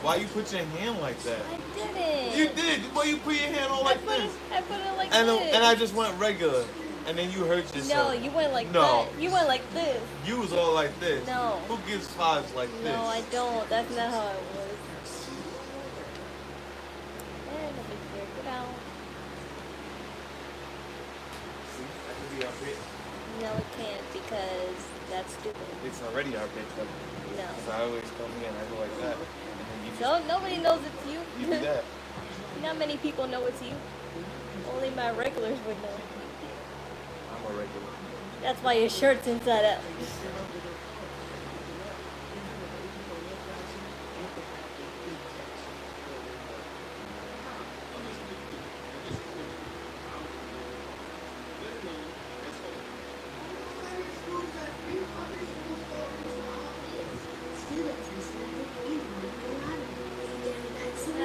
Why you put your hand like that? I didn't. You did. Why you put your hand on like this? I put it like and this. And I just went regular. And then you hurt yourself. No, you went like that. You went like this. You was all like this. No. Who gives fives like this? No, I don't. That's not how it was. And let me figure it out. See, that could be our pick. No, it can't because that's stupid. It's already our pick. No. So I always come here and I go like that. And then you so nobody knows it's you. You do that. Not many people know it's you. Only my regulars would know. I'm a regular. That's why your shirt's inside out.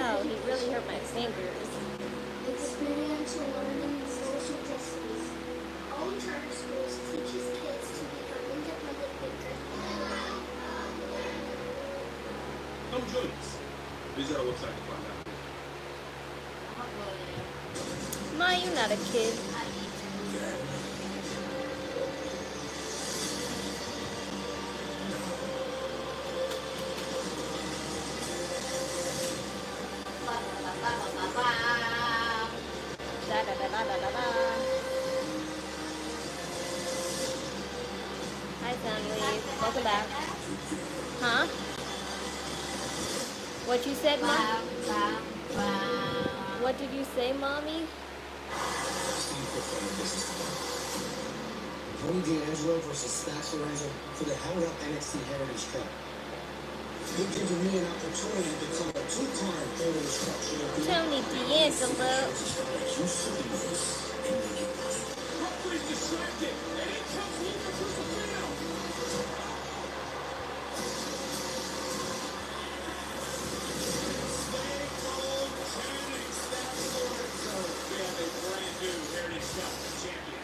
Oh, he really hurt my fingers. Experiential learning and social justice. All charter schools teaches kids to become independent thinkers. Come join us. Visit our website to find out. Ma, you're not a kid. Hi, family. Welcome back. Huh? What you said, Mom? What did you say, Mommy? Tony D'Angelo versus Stacks Lorenzo for the Hell Up NXT Heritage Cup. You're giving me an opportunity to become a two-time Heritage Cup champion. Tony D'Angelo. Referee's distracted, and he comes looking for the winner.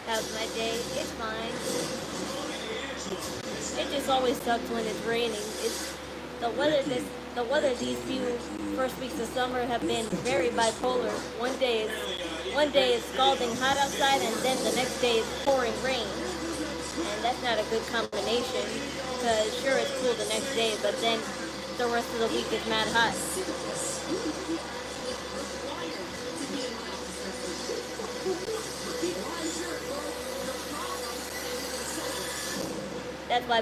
That was my day. It's fine. It just always sucks when it's raining. It's the weather. The weather these few first weeks of summer have been very bipolar. One day it's scalding hot outside, and then the next day it's pouring rain. And that's not a good combination. Because sure, it's cool the next day, but then the rest of the week is mad hot. That's why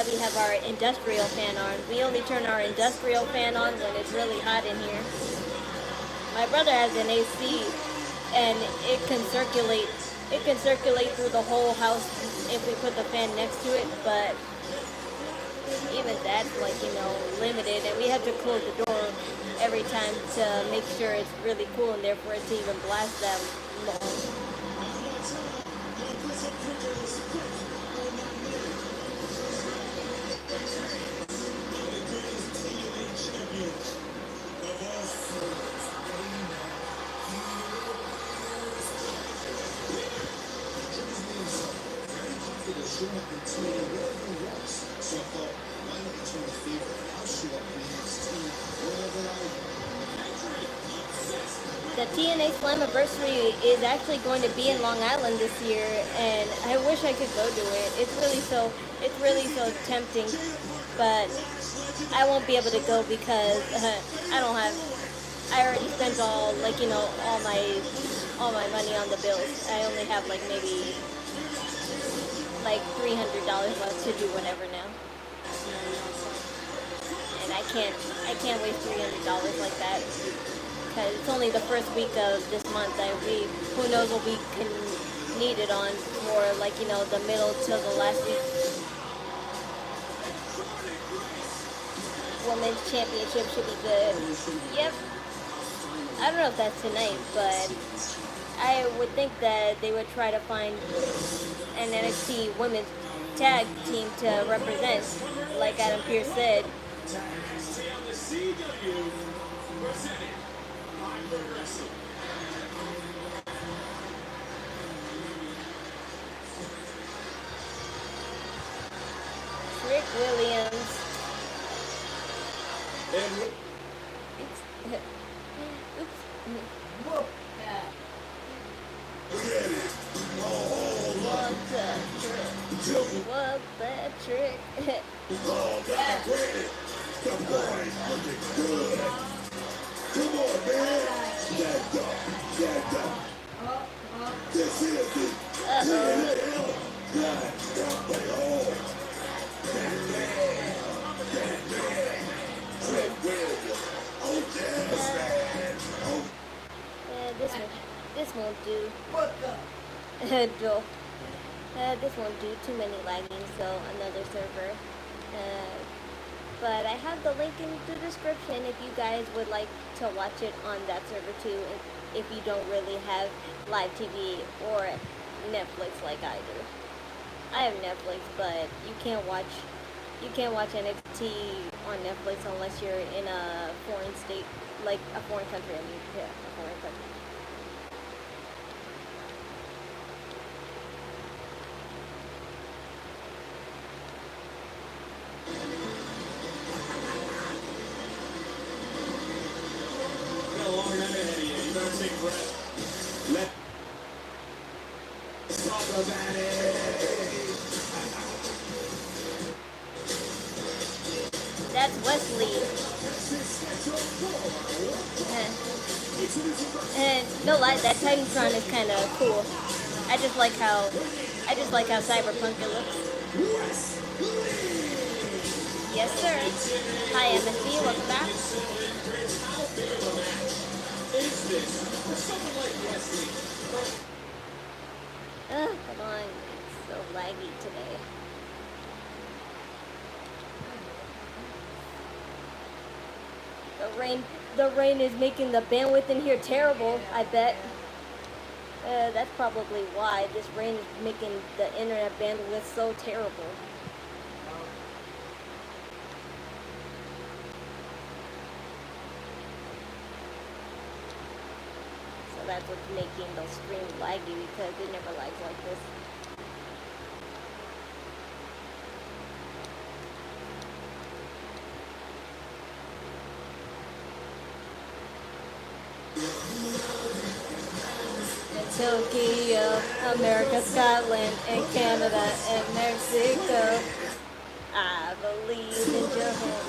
we have our industrial fan on. We only turn our industrial fan on when it's really hot in here. My brother has an AC, and it can circulate through the whole house if we put the fan next to it, but even that's limited, and we have to close the door every time to make sure it's really cool in there for it to even blast that long. The TNA Slammiversary is actually going to be in Long Island this year, and I wish I could go to it. It's really so tempting, but I won't be able to go because I already spent all my money on the bills. I only have maybe $300 left to do whatever now, and I can't waste $300 like that. Because it's only the first week of this month. Who knows what we can need it on for the middle till the last week. Women's Championship should be good. Yep. I don't know if that's tonight, but I would think that they would try to find an NXT women's tag team to represent, like Adam Pearce said. Rick Williams. And Oops. Oops. Whoop. What the trick? What the trick? Oh, God, granted. The boy's looking good. Come on, man. Get up. Get up. This is the TNA. God, God, play home. That man. Trent Williams. Oh, yes, man. Oh, This won't do. What the? Joel. This won't do. Too many lagging, so another server. But I have the link in the description if you guys would like to watch it on that server too, if you don't really have live TV or Netflix like I do. I have Netflix, but you can't watch NXT on Netflix unless you're in a foreign state, like a foreign country. I mean, yeah, a foreign country. you got a long night ahead of you. You better take a breath. Let's talk about it. That's Wes Lee. And no lie, that Titantron is kind of cool. I just like how cyberpunk it looks. Yes, sir. Hi, MSB. Welcome back. Is this for someone like Wes Lee? Come on. It's so laggy today. The rain is making the bandwidth in here terrible, I bet. That's probably why this rain is making the internet bandwidth so terrible. So that's what's making those streams laggy, because it never lags like this. Tokyo, America, Scotland, and Canada, and Mexico. I believe in your hand.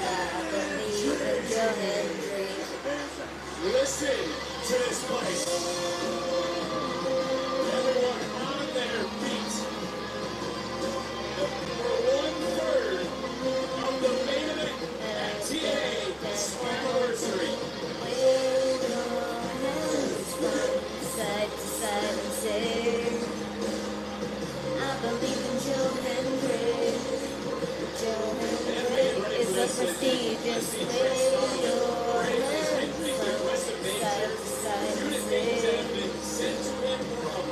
I believe in your hendry. Listen to this place. Everyone on their feet. For 1/3 of the main event at TNA Slammiversary. Side to side and say, I believe in Joe Hendry. Joe Hendry is a prestigious way. Your hands side to side and say,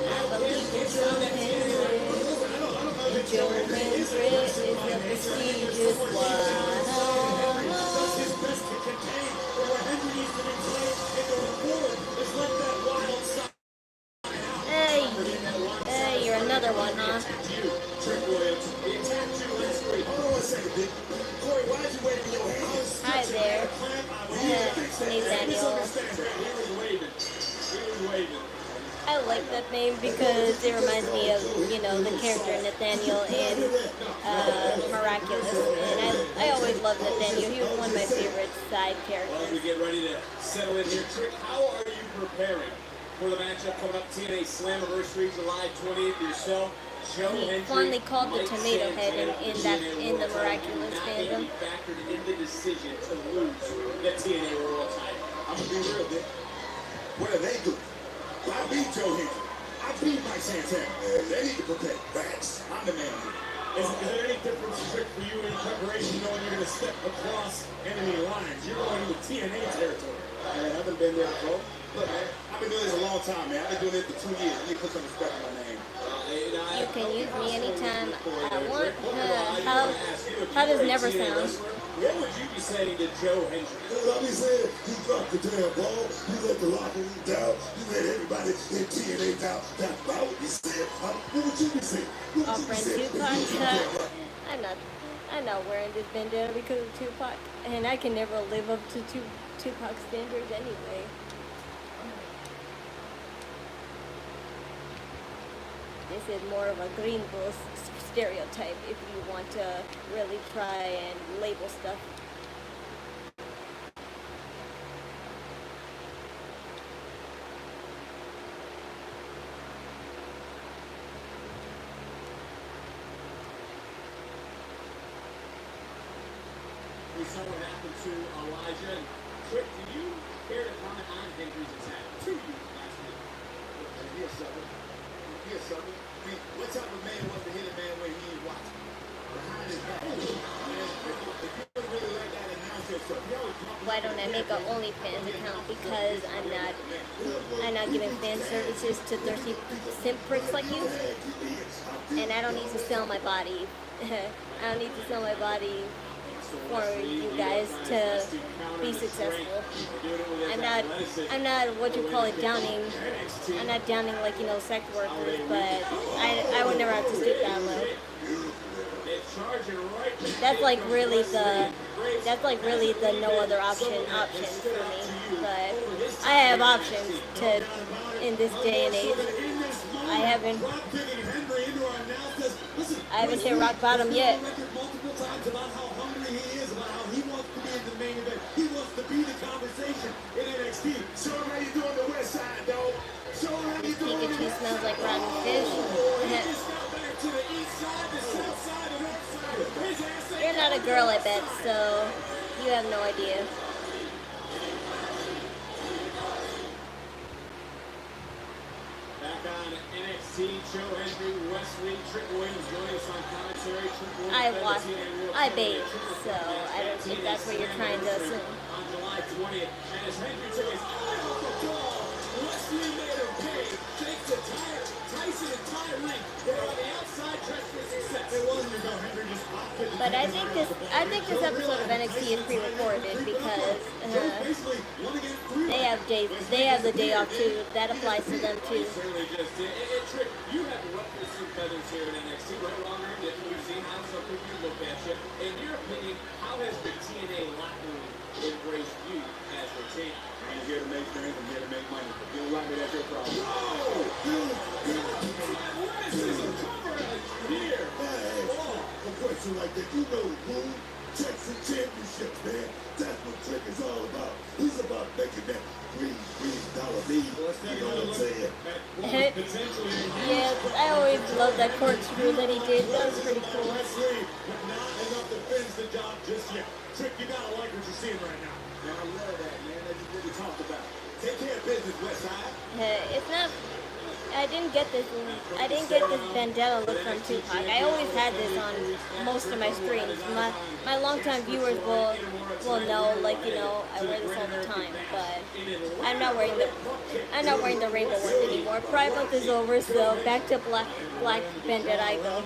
I believe in Joe Hendry. Joe Hendry is a prestigious one. His best to contain, or where Hendry needs to be played in the report is like that wild side. Hey, you're another one, huh? Trent Williams, he attacked you last week. hold on a second, Dick. Corey, why did you wave your hands? Hi there. Nathaniel. He was waving. He was waving. I like that name because it reminds me of, you know, the character Nathaniel in Miraculous. And I always loved Nathaniel. He was one of my favorite side Well, as we characters. get ready to settle in here, Trick, how are you preparing for the matchup coming up? TNA Slammiversary, July 20th. Yourself, Joe He Hendry, fondly called the Mike tomato head Santana, in the Miraculous not fandom. even factored in the decision to lose the TNA World title. I'm gonna be real, Dick. What are they doing? I beat Joe Hendry. I beat Mike Santana. They need to prepare. Facts. I'm the man here. Is there any difference, Trick, for you in preparation, knowing you're going to step across enemy lines? You're going into TNA territory. Man, I haven't been there before. Look, man, I've been doing this a long time, man. I've been doing this for 2 years. You need to put some respect on my name. You can use me anytime I want. How does never sound? What would you be saying to Joe Hendry? I'll be saying, he dropped the damn ball. You let the locker room down. You let everybody in TNA down. That's about what you said. What would you be saying? What would you be Friend saying? Tupac, I'm not. I'm not wearing this bandana because of Tupac, and I can never live up to Tupac standards anyway. This is more of a green bull stereotype if you want to really try and label stuff. We saw what happened to Elijah. And Trick, do you care to comment on Hendry's attack to you last week? He a sucker. He a sucker. I mean, what type of man wants to hit a man when he ain't watching? Behind his back. I mean, if you don't really like that, announce yourself. Why don't I make an OnlyFans account? Because I'm not giving fan services to thirsty simp pricks like you, and I don't need to sell my body. I don't need to sell my body for you guys to be successful. I'm not what you call it, downing. I'm not downing like, you know, sex workers, but I would never have to stoop that low. That's like really the no other option for me. But I have options to in this day and age. I haven't hit rock bottom yet. About how hungry he is, about how he wants to be in the main event. He wants to be the conversation in NXT. Show him how you doing the west side, dog. Show him how you doing the Pikachu smells like rotten fish. You're not a girl, I bet, so you have no idea. Back on NXT, Joe Hendry, Wes Lee, Trick Williams join us on commentary. I bathe, so I don't think that's what you're trying to assume. On July 20th, and as Hendry took his eye off the ball, Wes Lee made him pay. Thanks to Tyson and Ty Link, they're on the outside dressed for success. It wasn't as though Hendry just popped it. But I think this episode of NXT is pre-recorded because they have the day off too. That applies to them too. Certainly just did. And Trick, you have ruffled some feathers here in NXT, right, longer than we've seen how some people look at you. In your opinion, how has the TNA locker room embraced you as the champ? I'm here to make friends, I'm here to make money. If you don't like me, that's your problem. Athleticism coverage here. Hey, a question like that, you know who? Checks and championships, man. That's what Trick is all about. He's about making that green dollar lead. You know what I'm saying? Yeah, I always loved that corkscrew that he did. That was pretty cool. But not enough to finish the job just yet. Trick, you gotta like what you're seeing right now. Man, I love that, man. That's what we talked about. Take care of business, Westside. It's not. I didn't get this bandana look from Tupac. I always had this on most of my streams. My longtime viewers will know, like, you know, I wear this all the time. But I'm not wearing the rainbow one anymore. Pride Month is over, so back to black bandana I go.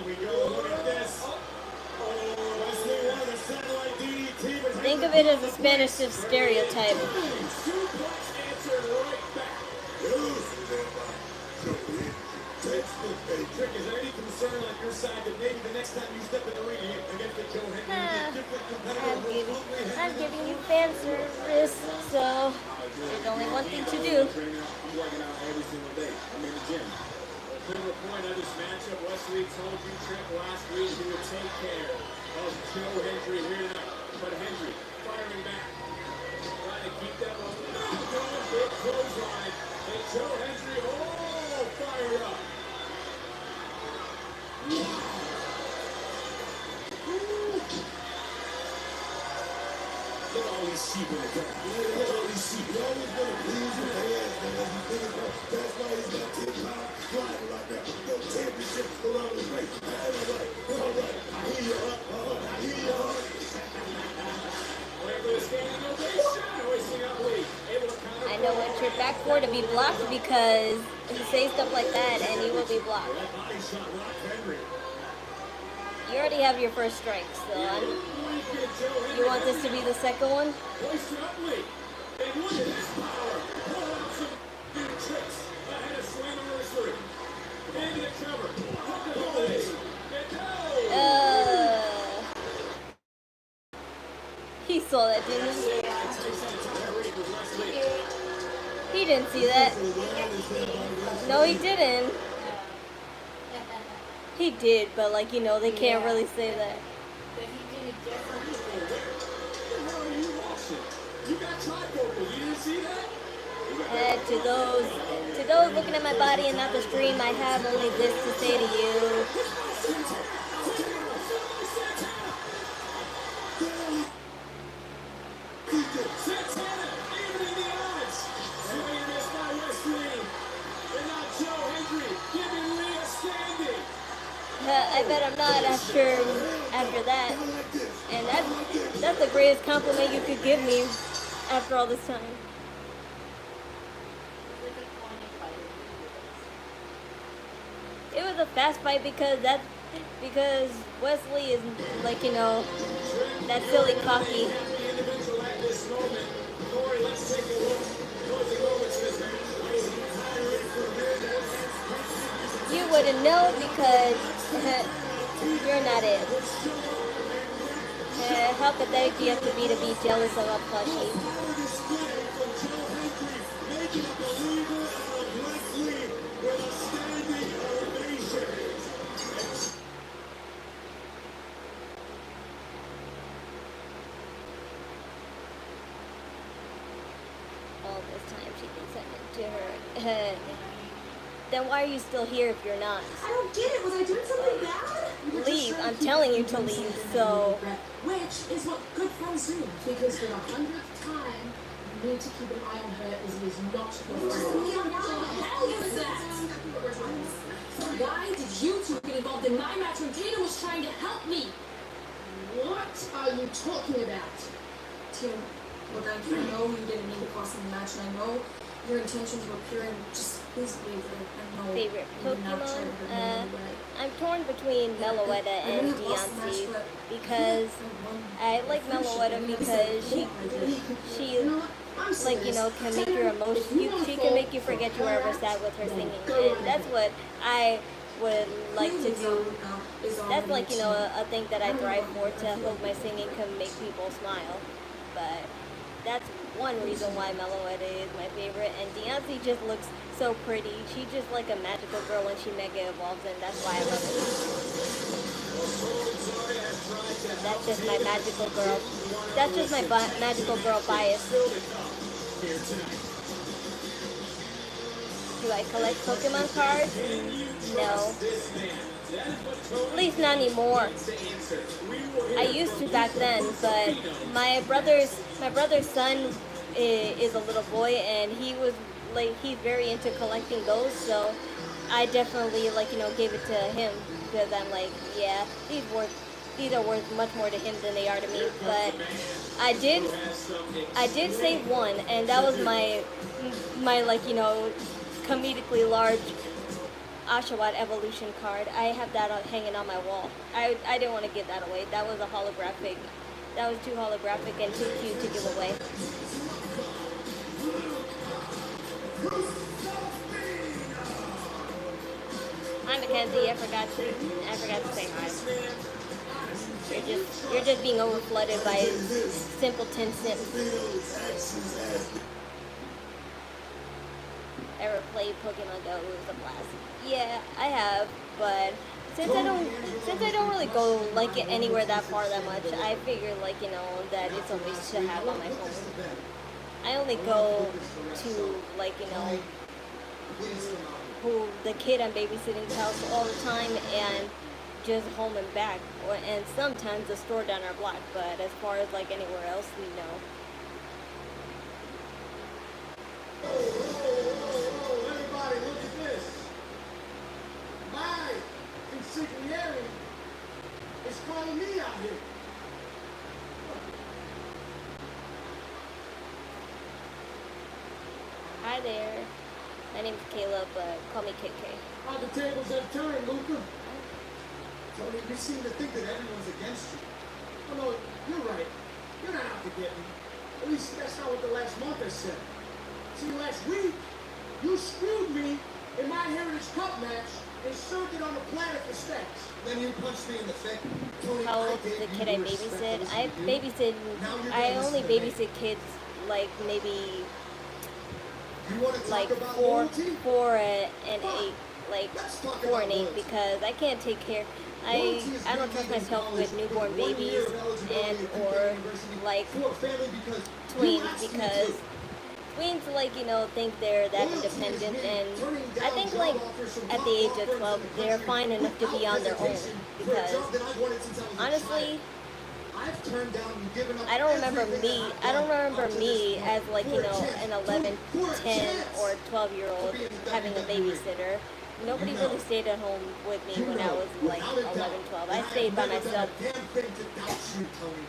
Think of it as a Spanish stereotype. Trick, is there any concern on your side that maybe the next time you step in the ring against the Joe Hendry, you get different competitive? I'm giving you fan service, so there's only one thing to do. I'm working out every single day. I'm in the gym. Further point of this matchup, Wes Lee told you, Trick, last week he would take care of Joe Hendry here tonight. But Hendry firing back, trying to keep that one going. Big clothesline. And Joe Hendry, fired up. Look at all these sheep in the crowd. Look at all these sheep. You're always going to please your hands, man. That's why he's got 10 pounds flying right now. No championships around the way. All right. I hear you, I hear you, I know what you're back for, to be blocked, because you say stuff like that and you will be blocked. You already have your first strike, so you want this to be the second one? saw that, didn't he? He didn't see that. No, he didn't. He did, but like, you know, they can't really say that. To those looking at my body and not the stream, I have only this to say to you. I bet I'm not after that. And that's the greatest compliment you could give me after all this time. It was a fast fight because Wes Lee is like, you know, that silly cocky. You wouldn't know because you're not it. How pathetic do you have to be jealous of a plushie? All this time she can send it to her. Then why are you still here if you're not? I don't get it. Was I doing something bad? Leave. I'm telling you to leave, so... Which is what good friends do. Because for the 100th time, you need to keep an eye on her as he is not your friend. What the hell is that? Why did you two get involved in my match when Tina was trying to help me? What are you talking about? Tim, look, I know you didn't mean to cause the match, and I know your intentions were pure, and just please believe that I know Favorite you're not trying to hurt me in Pokemon? any way. I'm torn between Meloetta and Deontay because I like Meloetta because she like, you know, can make your emotions, she can make you forget you were ever sad with her singing, and that's what I would like to do. That's like, you know, a thing that I thrive for, to hope my singing can make people smile. But that's one reason why Meloetta is my favorite, and Deontay just looks so pretty. She's just like a magical girl when she mega evolves, and that's why I love her. That's just my magical girl. That's just my magical girl bias. Do I collect Pokemon cards? No. At least not anymore. I used to back then, but my brother's son is a little boy, and he's very into collecting those, so I definitely, like, you know, gave it to him because I'm like, yeah, these are worth much more to him than they are to me. But I did save one, and that was my like, you know, comedically large Oshawott evolution card. I have that hanging on my wall. I didn't want to give that away. That was a holographic. That was too holographic and too cute to give away. Hi Mackenzie, I forgot to say hi. You're just being overflooded by simpleton sims. Ever played Pokemon Go? It was a blast. Yeah, I have, but since I don't really go like anywhere that far that much, I figure, like, you know, that it's always to have on my phone. I only go to, like, you know, who the kid I'm babysitting's house all the time, and just home and back, and sometimes the store down our block. But as far as like anywhere else, no. Everybody, look at this. My insigniary is calling me out here. Hi there. My name's Caleb, but call me KK. How the tables have turned, Luca. Tony, you seem to think that everyone's against you. Oh, no, you're right. You're not out to get me. At least that's not what the last month has said. See, last week, you screwed me in my Heritage Cup match and served it on the planet for stretch. Then you punched me in the face. Tony, How I old is gave the you kid I respect babysit? was I due. babysit. Now you're I gonna only listen to me. babysit kids like maybe You want to talk like about four, loyalty? 4 and 8, like Let's talk 4 about and 8, loyalty. because I can't take care. Loyalty is I don't being trust in myself college with newborn with 1 year babies of eligibility and at Pikay or University like for a family because you tweens, asked me because to. tweens like think they're that Loyalty is independent, me and turning I down think job like offers from at top the age law of firms 12 in the they're country fine enough to be without on their own, hesitation for a because job that I wanted since I was a honestly child. I've turned down and given up I don't remember everything me. that I I've don't done remember up to me this as point like for a chance. an 11, For a 10, chance or 12-year-old to be in the having a WWE. babysitter. Nobody You really know. stayed at home with me You when I know, was like without a 11, doubt, 12. that I have stayed by never done myself. a damn thing to doubt you, Tony.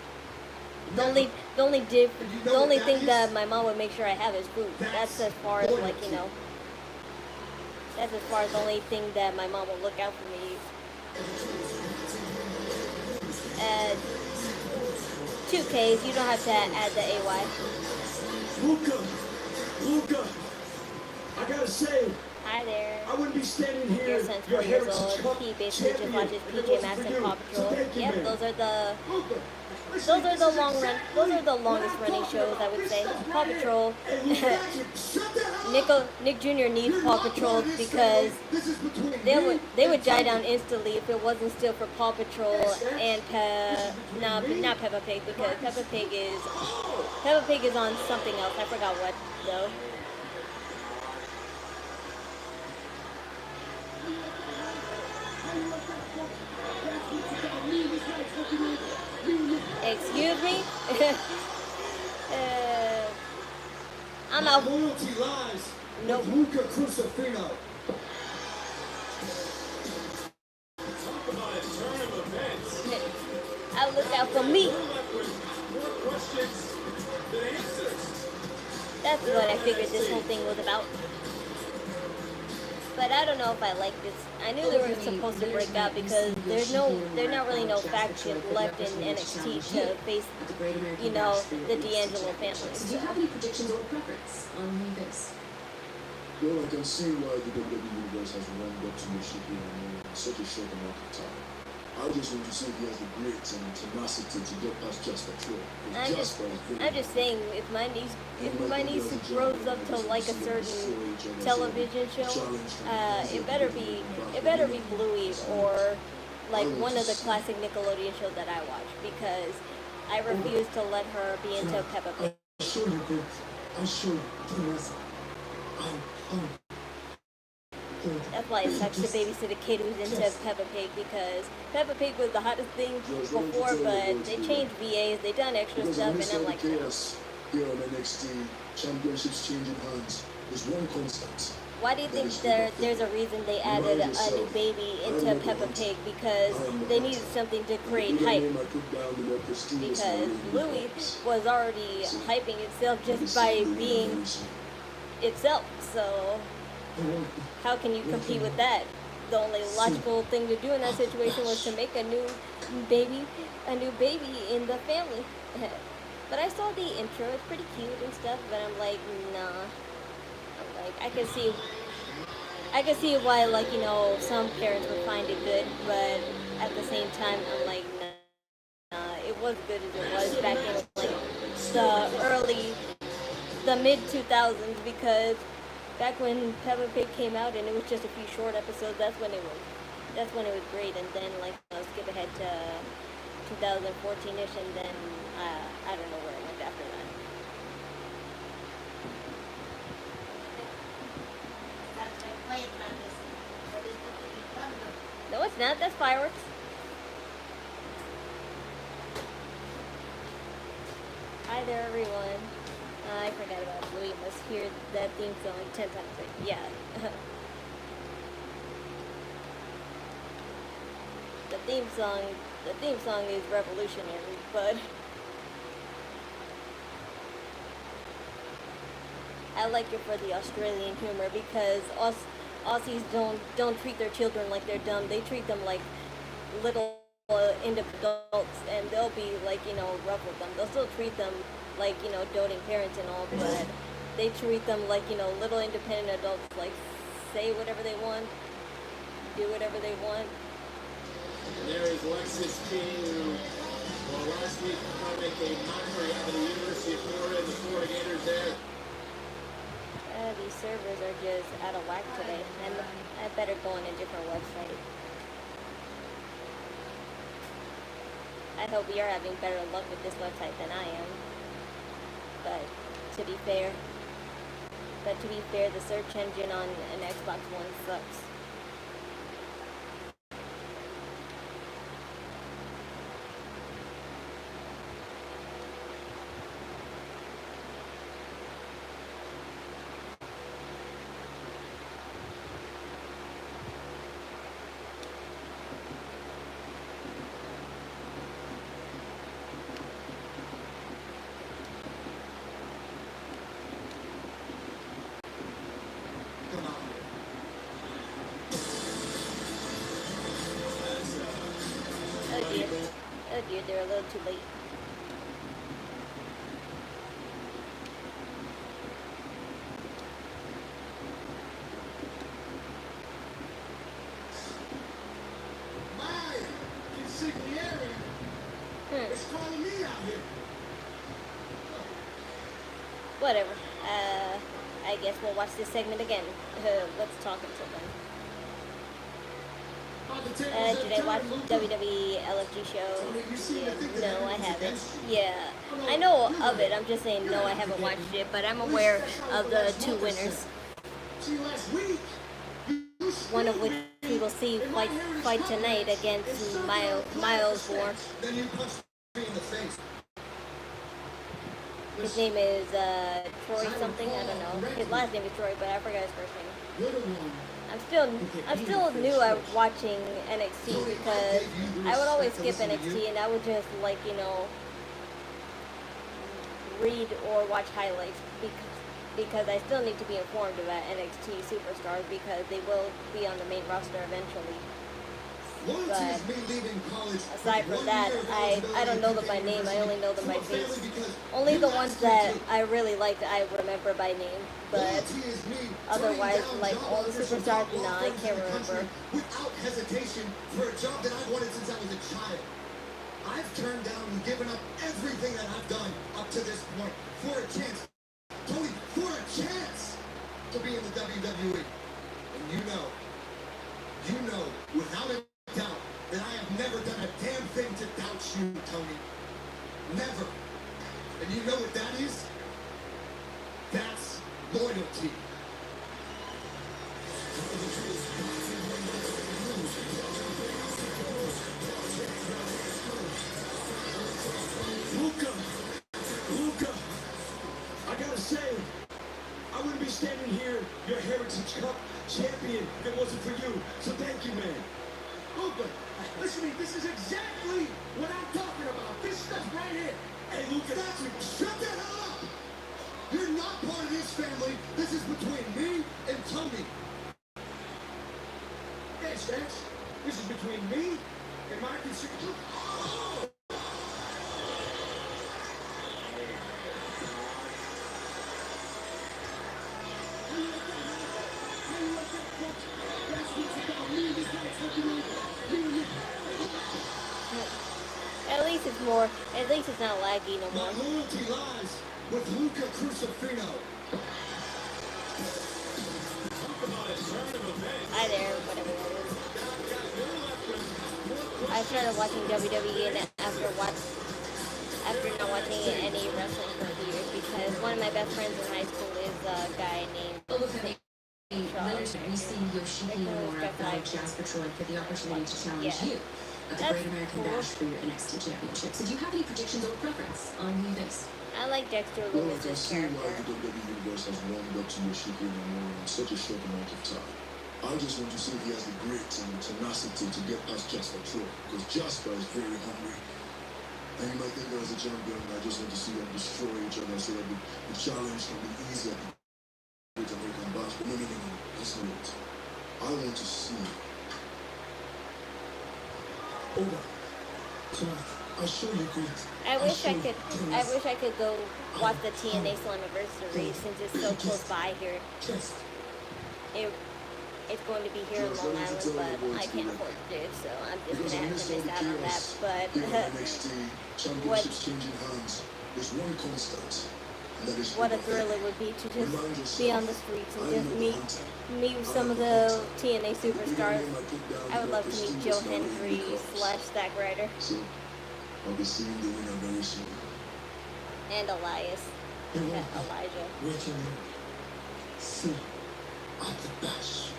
The only the only diff, And you the know only what thing that that is? my mom would make sure I have is food. That's as far as like loyalty. that's as far as the only thing that my mom will look out for me. 2Ks, you don't have to add the AY. Luca, I gotta say, Hi there. I wouldn't be standing here. Your son's 4 years old. He basically just watches PJ Masks and Paw Patrol. Yep, those are the long run. Those are the longest running shows, I would say. Paw Patrol. Nick Jr. needs Paw Patrol because they would die down instantly if it wasn't still for Paw Patrol and not Peppa Pig, because Peppa Pig is on something else. I forgot what though. Excuse me? I'm out. Loyalty lies. Nope. Luca Crucifino. Talk about a turn of events. I look out for me. We're left with more questions than answers. That's what I figured this whole thing was about. But I don't know if I like this. I knew they were supposed to break up because there's not really no faction left in NXT to face, the D'Angelo family. Do you have any predictions or preference on this? Well, I can see why the WWE Universe has warmed up to Yoshiki Inamura in such a short amount of time. I just want to see if he has the grit and tenacity to get past Jasper Troy. I'm just saying, if my niece grows up to like a certain television show, it better be Bluey or like one of the classic Nickelodeon shows that I watch, because I refuse to let her be into Peppa Pig. I'm sure you could. I'm sure. That's why it sucks to babysit a kid who's into Peppa Pig, because Peppa Pig was the hottest thing before, but they changed VAs, they done extra stuff, and I'm like, no. Here on NXT, championships changing hands. There's one constant. Why do you think there's a reason they added a new baby into Peppa Pig? Because they needed something to create hype. Because Bluey was already hyping itself just by being itself, so how can you compete with that? The only logical thing to do in that situation was to make a new baby in the family. But I saw the intro, it's pretty cute and stuff, but I'm like, nah. I'm like, I can see why, like, some parents would find it good, but at the same time, I'm like, nah, it was good as it was back in, like, the mid-2000s, because back when Peppa Pig came out and it was just a few short episodes, that's when it was great. And then, like, skip ahead to 2014-ish, and then I don't know where it went after that. No, it's not. That's fireworks. Hi there, everyone. I forgot about Bluey. Must hear that theme song like 10 times. Like, yeah. The theme song is revolutionary, but I like it for the Australian humor, because Aussies don't treat their children like they're dumb. They treat them like little independent adults, and they'll be like, rough with them. They'll still treat them like, doting parents and all, but they treat them like, little independent adults, like, say whatever they want. do whatever they want. And there is Lexis King, who, well, last week tried to make a mockery out of the University of Florida and the Florida Gators there. These servers are just out of whack today, and I better go on a different website. I hope you're having better luck with this website than I am. But to be fair, the search engine on an Xbox One sucks. Oh dear, they're a little too late. My consigliere is calling me out here. Whatever. I guess we'll watch this segment again. Let's talk until then. Did I watch WWE LFG show? Yeah, no, I haven't. Yeah, I know of it. I'm just saying no, I haven't watched it, but I'm aware of the two winners. One of which we will see fight tonight against Myles borne. His name is Troy something. I don't know. His last name is Troy, but I forgot his first name. I'm still new at watching NXT because I would always skip NXT and I would just read or watch highlights because I still need to be informed about NXT superstars because they will be on the main roster eventually. But aside from that, I don't know them by name. I only know them by face. Only the ones that I really liked I remember by name. But otherwise, like all the superstars, nah, I can't remember. Without hesitation for a job that I wanted since I was a child. I've turned down and given up everything that I've done up to this point for a chance, Tony, for a chance to be in the WWE. And you know, without a doubt that I have never done a damn thing to doubt you, Tony. Never. And you know what that is? That's loyalty. Luca, I gotta say, I wouldn't be standing here, your Heritage Cup champion, if it wasn't for you. So thank you, man. Luca, listen to me, this is exactly what I'm talking about. This stuff right here. Hey, Luca, shut that up! You're not part of this family. This is between me and Tony. Yes, this is between me and my consigliere. Oh! At least it's not laggy no more. My loyalty lies with Luca Crucifino. Hi there, whatever that is. I started watching WWE and after not watching any wrestling for years because one of my best friends in high school is a guy named Oba Femi. Winners we see Yoshiki Inamura battle Jasper Troy for the opportunity to challenge you at the Great American Bash for your NXT Championship. So do you have any predictions or preference on who you face? I like Dexter Well, I Lumis's can see why character. the WWE Universe has warmed up to Yoshiki Inamura in such a short amount of time. I just want to see if he has the grit and the tenacity to get past Jasper Troy, because Jasper is very hungry. And you might think that as a champion, I just want to see them destroy each other so that the challenge can be easier at the Great American Bash. But no, that's not it. I want to see Oba, I'll show you grit. I wish I could go watch the TNA Slammiversary since it's so close by here. it's going to be here in Long Island, but I can't afford to do it, so I'm just gonna have to miss out on that. But what what a thrill it would be to just be on the streets and just meet some of the TNA superstars. I would love to meet Joe Hendry / Zack Ryder. I'll be seeing the winner very soon. And Elijah. What's your name? See, I'm the best.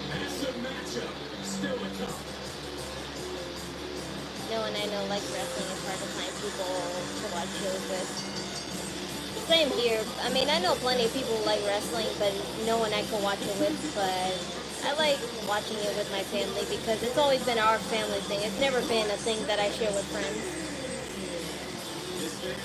Massive matchup. Still to come. No one I know likes wrestling. It's hard to find people to watch shows with. Same here. I mean, I know plenty of people who like wrestling, but no one I can watch it with. But I like watching it with my family because it's always been our family thing. It's never been a thing that I share with friends.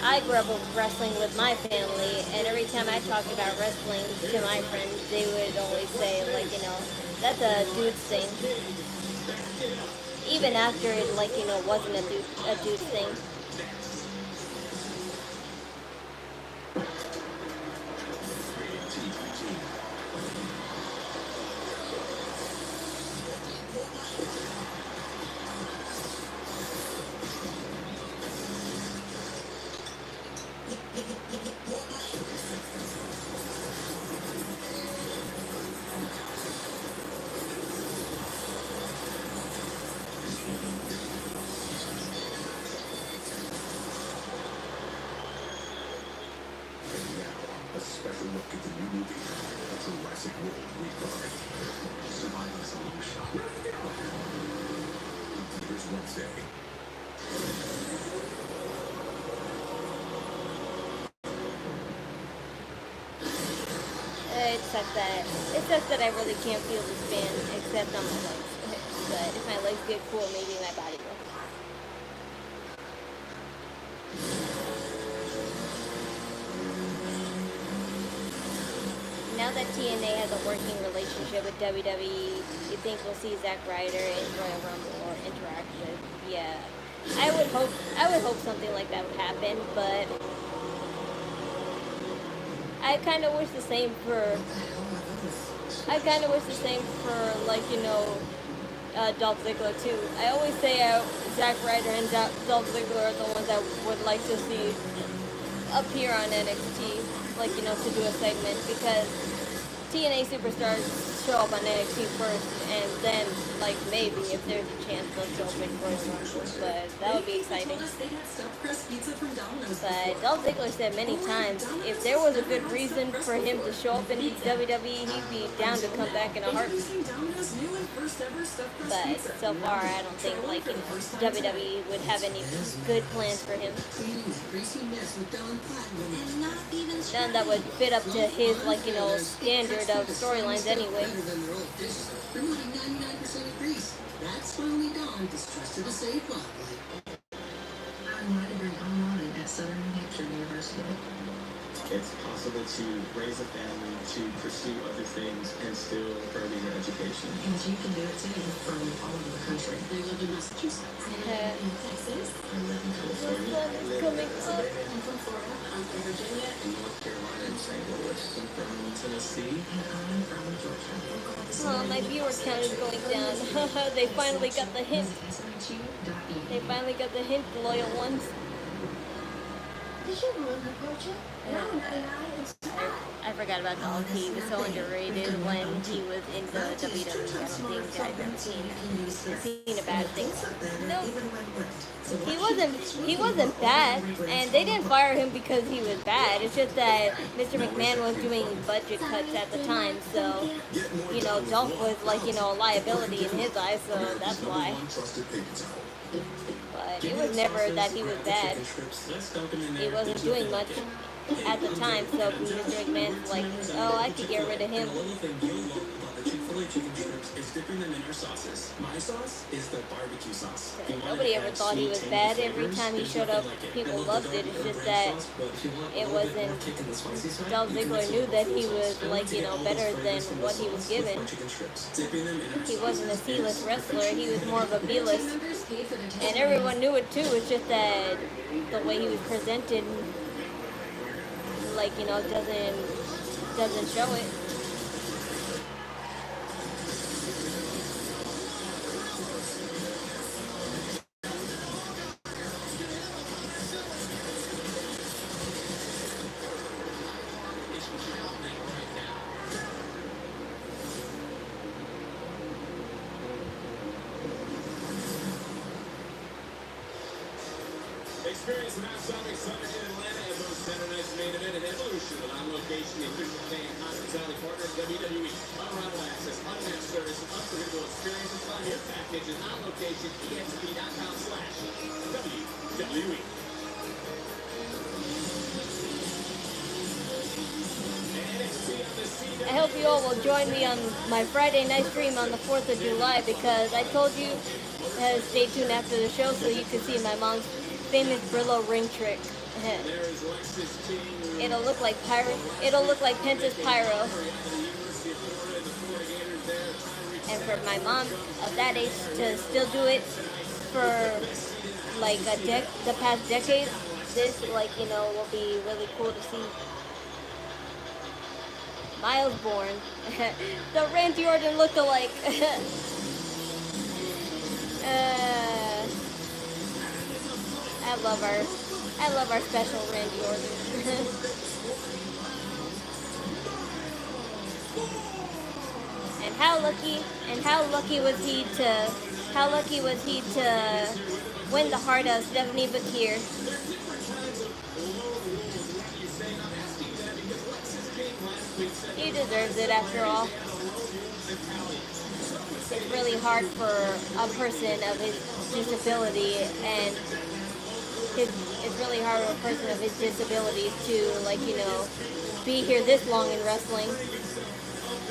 I grew up with wrestling with my family, and every time I talked about wrestling to my friends, they would always say, like, you know, that's a dude's thing. Even after it, like, you know, wasn't a dude's thing. A special look at the new movie, Jurassic World Reborn. Surviving solution. There's Wednesday. It sucks that I really can't feel this band except on my legs. But if my legs get cool, maybe my body will. Now that TNA has a working relationship with WWE, you think we'll see Zack Ryder in Royal Rumble or interact with? Yeah, I would hope something like that would happen, but I kind of wish the same for like, you know, Dolph Ziggler too. I always say Zack Ryder and Dolph Ziggler are the ones I would like to see appear on NXT, like, you know, to do a segment, because TNA superstars show up on NXT first, and then, like, maybe if there's a chance they'll show up in Royal Rumble, but that would be exciting. But Dolph Ziggler said many times, if there was a good reason for him to show up in WWE, he'd be down to come back in a heartbeat. But so far, I don't think, like, you know, WWE would have any good plans for him. None that would fit up to his, like, you know, standard of storylines anyway. That's finally gone to stress to the save line. I'm writing online at Southern New Hampshire University. It's possible to raise a family, to pursue other things, and still further your education. And you can do it too from all over the country. They live in Massachusetts. I live in Texas. I live in California. I live in Pennsylvania. I'm from Florida. I'm from Virginia. In North Carolina and St. Louis. I'm from Tennessee. And I'm from Georgia. Oh, my viewer count is going down. They finally got the hint. They finally got the hint, loyal ones. Did you ruin the portrait? I forgot about Dolph. He was so underrated when he was in the WWE. I don't think I've ever seen a bad thing. No, he wasn't bad, and they didn't fire him because he was bad. It's just that Mr. McMahon was doing budget cuts at the time, so, you know, Dolph was, like, you know, a liability in his eyes, so that's why. But it was never that he was bad. He wasn't doing much at the time, so Mr. McMahon's like, oh, I could get rid of him. filet chicken strips is dipping them in your sauces. My sauce is the barbecue sauce. If you want Nobody to ever add thought he sweet, was tangy bad. Every flavors, time he there's showed nothing up, like it. people I love loved the it. It's garlic just ranch that sauce, but if you want a it little bit more wasn't. kick in the spicy side, Dolph you can Ziggler mix it knew with that buffalo he sauce. was I like like, to you get know, all better those than flavors from the what he was sauce with given. my chicken strips. Dipping them in our He wasn't a sauces C-list is wrestler. He was perfection. more of a B-list, Members paid for their and tasting everyone knew it too. It's just that the way he was presented, like, you know, doesn't show it. Experience an outstanding summer in Atlanta and most Saturday night's main event and Evolution, the on-location, the official fan hospitality partner of WWE. Unrivaled access, unmatched service, and unforgettable experiences. Find your package at on-location, EXP.com/WWE. I hope you all will join me on my Friday night stream on the 4th of July because I told you stay tuned after the show so you can see my mom's famous Brillo ring trick. There is Lexis King. It'll look like Penta's pyro. And for my mom of that age to still do it for like the past decade, this, like, you know, will be really cool to see. Myles borne. The Randy Orton look-alike. I love our special Randy Orton. And how lucky was he to win the heart of Stephanie Bakir. He deserves it after all. It's really hard for a person of his disability and it's really hard for a person of his disabilities to, like, you know, be here this long in wrestling.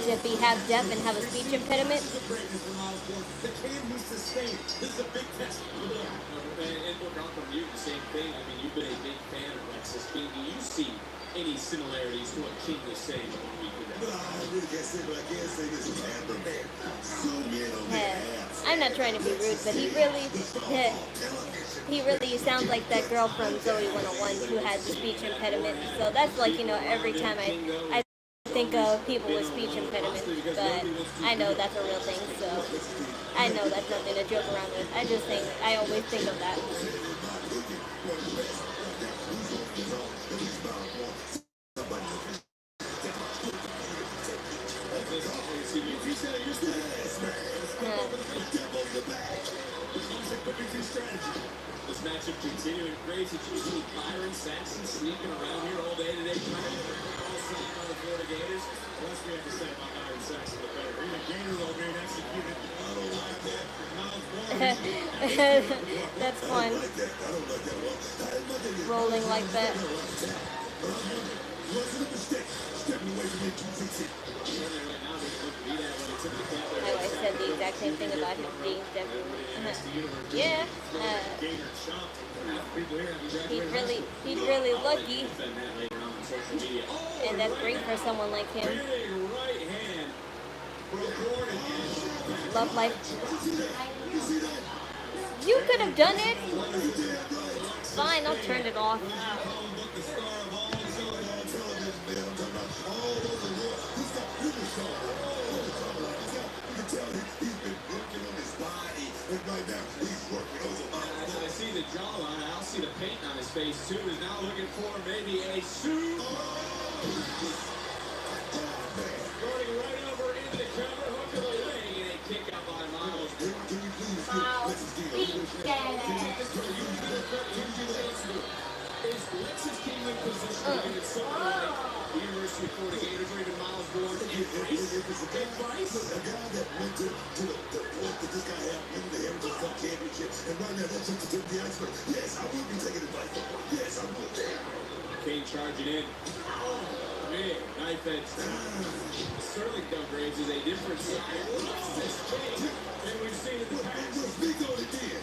To be half deaf and have a speech impediment. And look, I'm from you, the same thing. I mean, you've been a big fan of Lexis King. Do you see any similarities to what King was saying 1 week ago? No, I really can't say, but I can say this is Hammerman. Zoom in on that. I'm not trying to be rude, but he really sounds like that girl from Zoe 101 who had the speech impediment. So that's, like, you know, every time I think of people with speech impediments, but I know that's a real thing, so I know that's nothing to joke around with. I always think of that. This matchup continuing crazy. Did you see Byron Saxon sneaking around here all day today? All signed by the Florida Gators. What's we have to say about Byron Saxon? The better. He's a Gator all day executed. I don't like that. That's fun. Rolling like that. I always said the exact same thing about him being definitely. Yeah. He's really lucky. And that's great for someone like him. Love life. You could have done it. Fine, I'll turn it off. I see the jawline. I'll see the paint on his face too. He's now looking for maybe a suit. Going right over into the cover, hook of the leg, and a kick out by Myles. Is Lexis King in position to get something like the University of Florida Gators or even Myles borne in Price? Big Price? A guy that went to the point that this guy had in the Heritage Cup Championship, and right now that's just to tip the iceberg. Yes, I will be taking advice from him. Yes, I will. King charging in. me. Knife edge. Sterling upgrades is a different side. Lexis King, and we've seen it in the past. Speak on it then.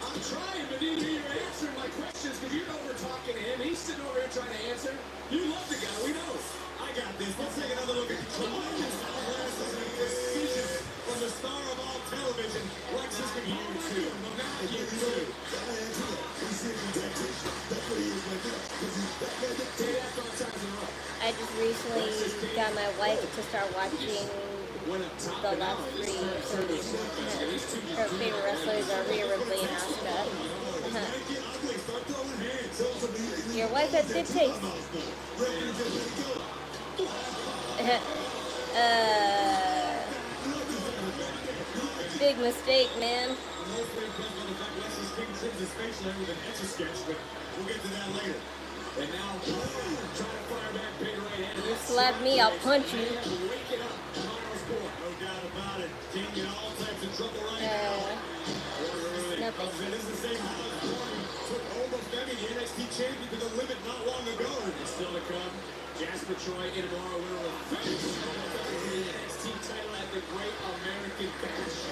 I'm trying, but you're answering my questions because you're over talking to him. He's sitting over here trying to answer. You love the guy, we know. I got this. Let's take another look at from the star of all television, Lexis King. You too. Not you too. I just recently got my wife to start watching the last three. Her favorite wrestlers are Rhea Ripley and Asuka. Your wife has good taste. Big mistake, man. And now, trying to fire back big right hand. You slap me, I'll punch you. Wake it up, Myles borne. No doubt about it. King in all types of trouble right now. Nothing. This is the same Myles borne took Oba Femi, the NXT champion, to the limit not long ago. It's still to come. Jasper Troy, Inamura, winner of the NXT title at the Great American Bash.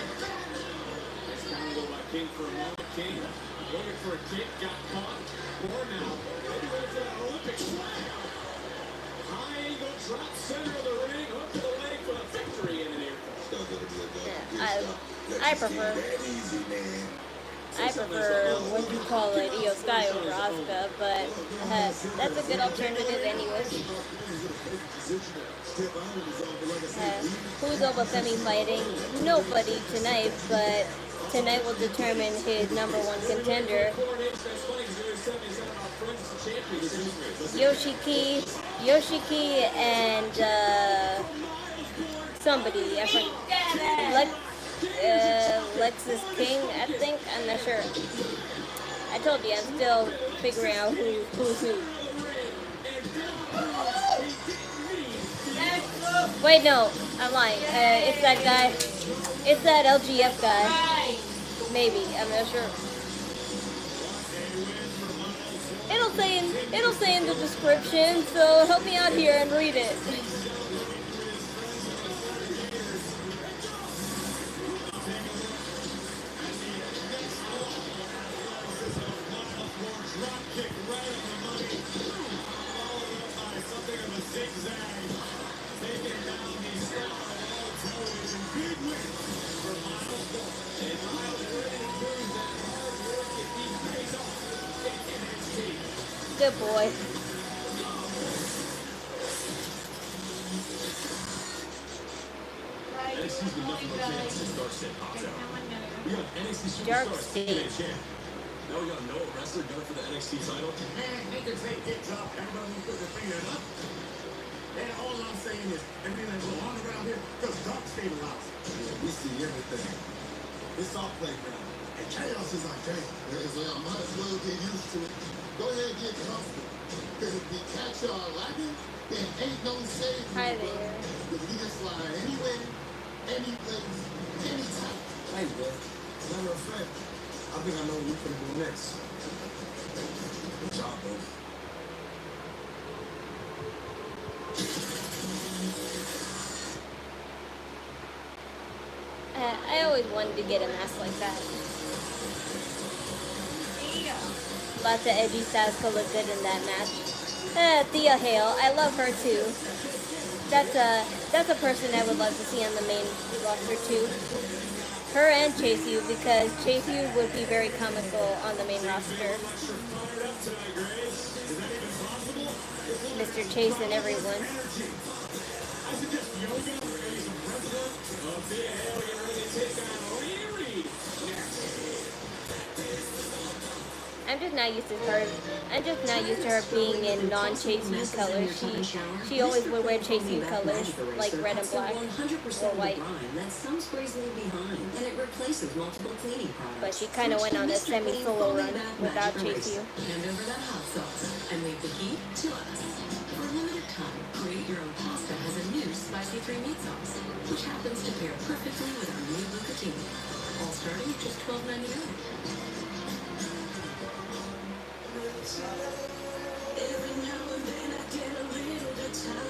It's time to go by King for a moment. King looking for a kick, got caught. Borne now. Maybe ready for that Olympic slam. High angle drop, center of the ring, hook to the leg for the victory in the near. I prefer what you call it, Io Sky over Asuka, but that's a good alternative anyway. Who's Oba Femi fighting? Nobody tonight, but tonight will determine his #1 contender. Yoshiki and somebody. I forgot. Lexis King, I think. I'm not sure. I told you, I'm still figuring out who's who. Wait, no, I'm lying. It's that guy. It's that LGF guy. Maybe, I'm not sure. It'll say in the description, so help me out here and read it. Good boy. NXT's been nothing but champs since Dark State popped out. We got NXT Dark Superstars State. and champ. Now we got no wrestler gunning for the NXT title. Man, they can say get drop. Everybody will put their finger up. And all I'm saying is, everything that goes on around here, because Dark State allows it. Yeah, we see everything. It's our playground. And chaos is our game. So I might as well get used to it. Go ahead and get comfortable. Because if the catch y'all lacking, then ain't no saving. Hi there. Because we can fly anywhere, any place, anytime. Hey, bro. Matter of fact, I think I know what we're going to do next. Good job, bro. I always wanted to get a mask like that. Lots of edgy styles could look good in that match. Thea Hale, I love her too. That's a person I would love to see on the main roster too. Her and Chase U, because Chase U would be very comical on the main roster. Mr. Chase and everyone. I'm just not used to her. I'm just not used to her being in non-Chase U colors. She always would wear Chase U colors, like red and black or white. Some sprays leave behind, and it replaces multiple cleaning products. But she kind of went on a semi-solo run without Chase U. Hand over that hot sauce and leave the heat to us. For a limited time, Create Your Own Pasta has a new spicy 3-meat sauce, which happens to pair perfectly with our new bucatini. All starting at just $12.99. Every now and then I get a little bit tired.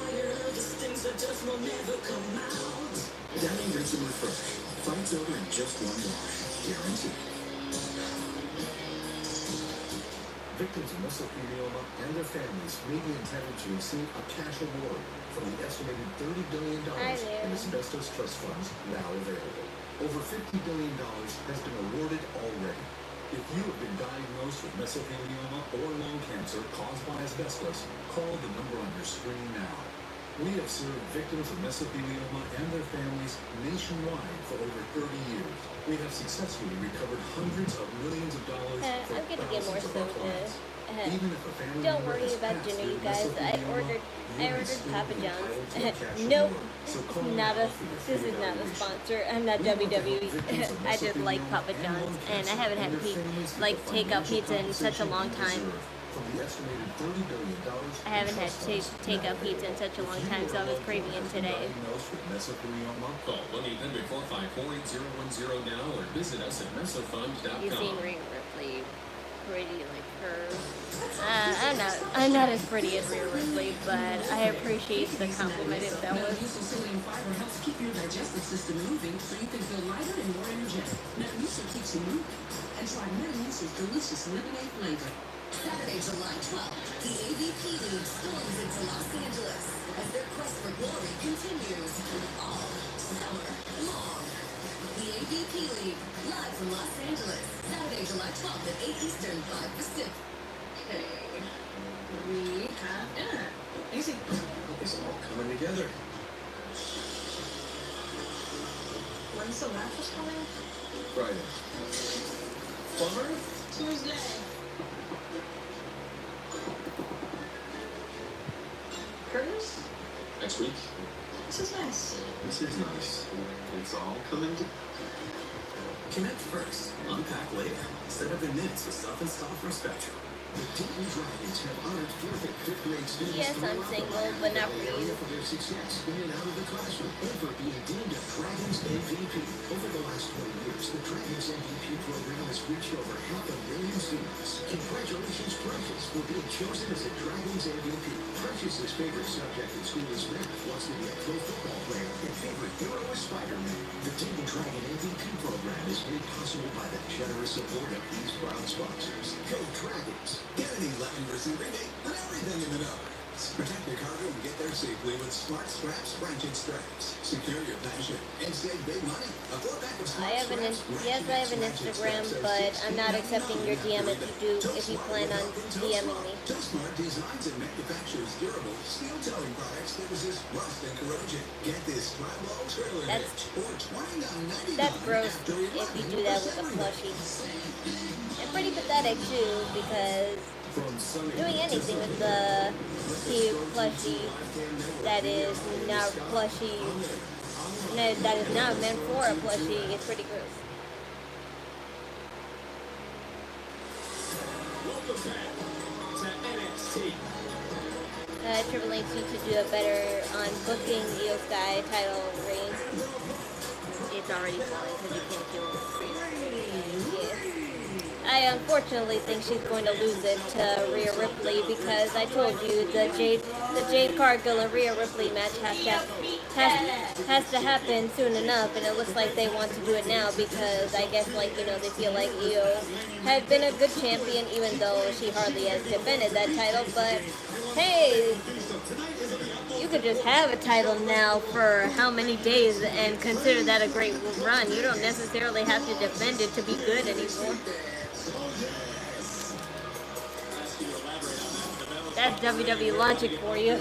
Handsome Refresh. Fights over in just one wash. Guaranteed. Victims of mesothelioma and their families may be entitled to receive a cash award from the estimated $30 billion in asbestos trust funds now available. Over $50 billion has been awarded already. If you have been diagnosed with mesothelioma or lung cancer caused by asbestos, call the number on your screen now. We have served victims of mesothelioma and their families nationwide for over 30 years. We have successfully recovered hundreds of millions of dollars for I'm gonna get more thousands of our soda. clients. Even if a family Don't member worry has about passed dinner, through you guys. I mesothelioma, ordered you may still Papa be John's. entitled to a cash Nope, award. So call not now a. for your This free is not a evaluation. sponsor. I'm not We want to help WWE. victims of I just like mesothelioma Papa and John's, lung and I cancer haven't had and their families get like the takeout financial pizza in such a compensation long they time. deserve from the estimated $30 billion I haven't had in trust funds takeout now pizza in available. such a long If you time, or so I a was loved craving one it has been today. diagnosed with mesothelioma, Call 1-800-454-8010 now or visit us at mesofund.com. You seen Rhea Ripley pretty like her? I'm not as pretty as Rhea Ripley, but I appreciate the compliment if that was. Metamucil sodium fiber helps keep your digestive system moving so you can feel lighter and more energetic. Metamucil keeps you moving. And try Metamucil's delicious lemonade flavor. Saturday, July 12th, the AVP League storms into Los Angeles as their quest for glory continues all summer long. The AVP League, live from Los Angeles, Saturday, July 12th at 8 Eastern, 5 Pacific. Okay. We have dinner. Easy. it's all coming together. When's the mattress coming? Friday. Over? Tuesday. Curtis? Next week. This is nice. This is nice. It's all coming together. Connect first, unpack later. Set up in minutes with self-install from Spectrum. The Dayton Dragons have honored 4th and 5th grade students Yes, I'm throughout single, the but not for area you. for their success in and out of the classroom and for being deemed a Dragons MVP. Over the last 20 years, the Dragons MVP program has reached over 500,000 students. Congratulations, Precious, for being chosen as a Dragons MVP. Precious's favorite subject in school is math, wants to be a pro football player, and favorite hero is Spider-Man. The Dayton Dragon MVP program is made possible by the generous support of these proud sponsors. Go Dragons! Get an 11% rebate on everything in the numbers. Protect your cargo and get there safely with Smart Straps Ratchet Straps. Secure your passion and save big money. A 4-pack of Smart I have an Straps yes, I have an Ratchet Instagram, Straps are but I'm not $16.99 accepting your DM if you plan on DMing me. Smart designs and manufactures durable steel towing products that resist rust and corrosion. Get this drywall trailer hitch for $29.99. That's gross after if you do that with a plushie. And pretty pathetic too, because doing anything with the plushie that is not plushie, no, that is not meant for a plushie is pretty gross. Welcome back to NXT. Triple H needs to do a better on booking Io Sky title reign. It's already falling because you can't kill it. Yeah. I unfortunately think she's going to lose it to Rhea Ripley because I told you the Jade Cargill and Rhea Ripley match has to happen soon enough, and it looks like they want to do it now because I guess they feel like Io had been a good champion even though she hardly has defended that title. But hey, you could just have a title now for how many days and consider that a great run. You don't necessarily have to defend it to be good anymore. That's WWE logic for you.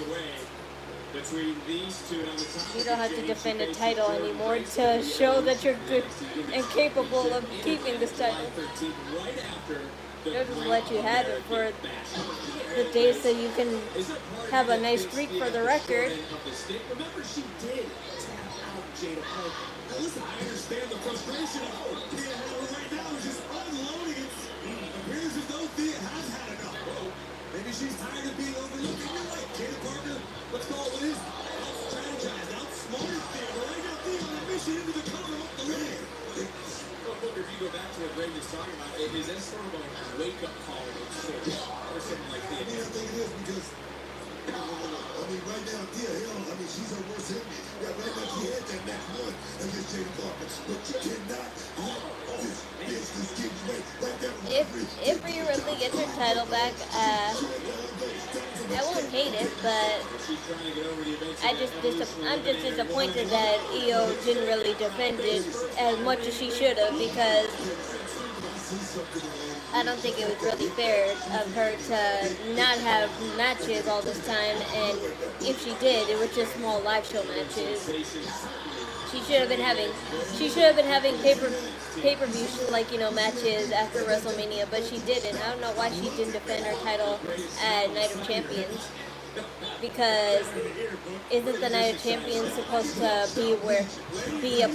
You don't have to defend a title anymore to show that you're good and capable of keeping this title. They'll just let you have it for the day so you can have a nice streak for the record. Remember, she did tap out Jada Parker. Now listen, I understand the frustration of Thea right now is just unloading it. Appears as though Thea has had enough. Whoa, maybe she's tired of being overlooked. You're right, Jada Parker. Let's call it what it is. Out-strategized, outsmarted Thea. But I got Thea on a mission into the cover up the ring. Look, if you go back to what Ray was talking about, is that sort of a wake-up call of sorts, or something like that? I think it is because I mean, right now, she's her worst enemy. Yeah, right now she had that match one against Jada Parker, but you cannot let this get away. Right there, If Rhea Ripley gets her title back, I won't hate it, but I'm just disappointed that Io didn't really defend it as much as she should have, because I don't think it was really fair of her to not have matches all this time, and if she did, it was just small live show matches. She should have been having pay-per-view matches after WrestleMania, but she didn't. I don't know why she didn't defend her title at Night of Champions, because isn't the Night of Champions supposed to be a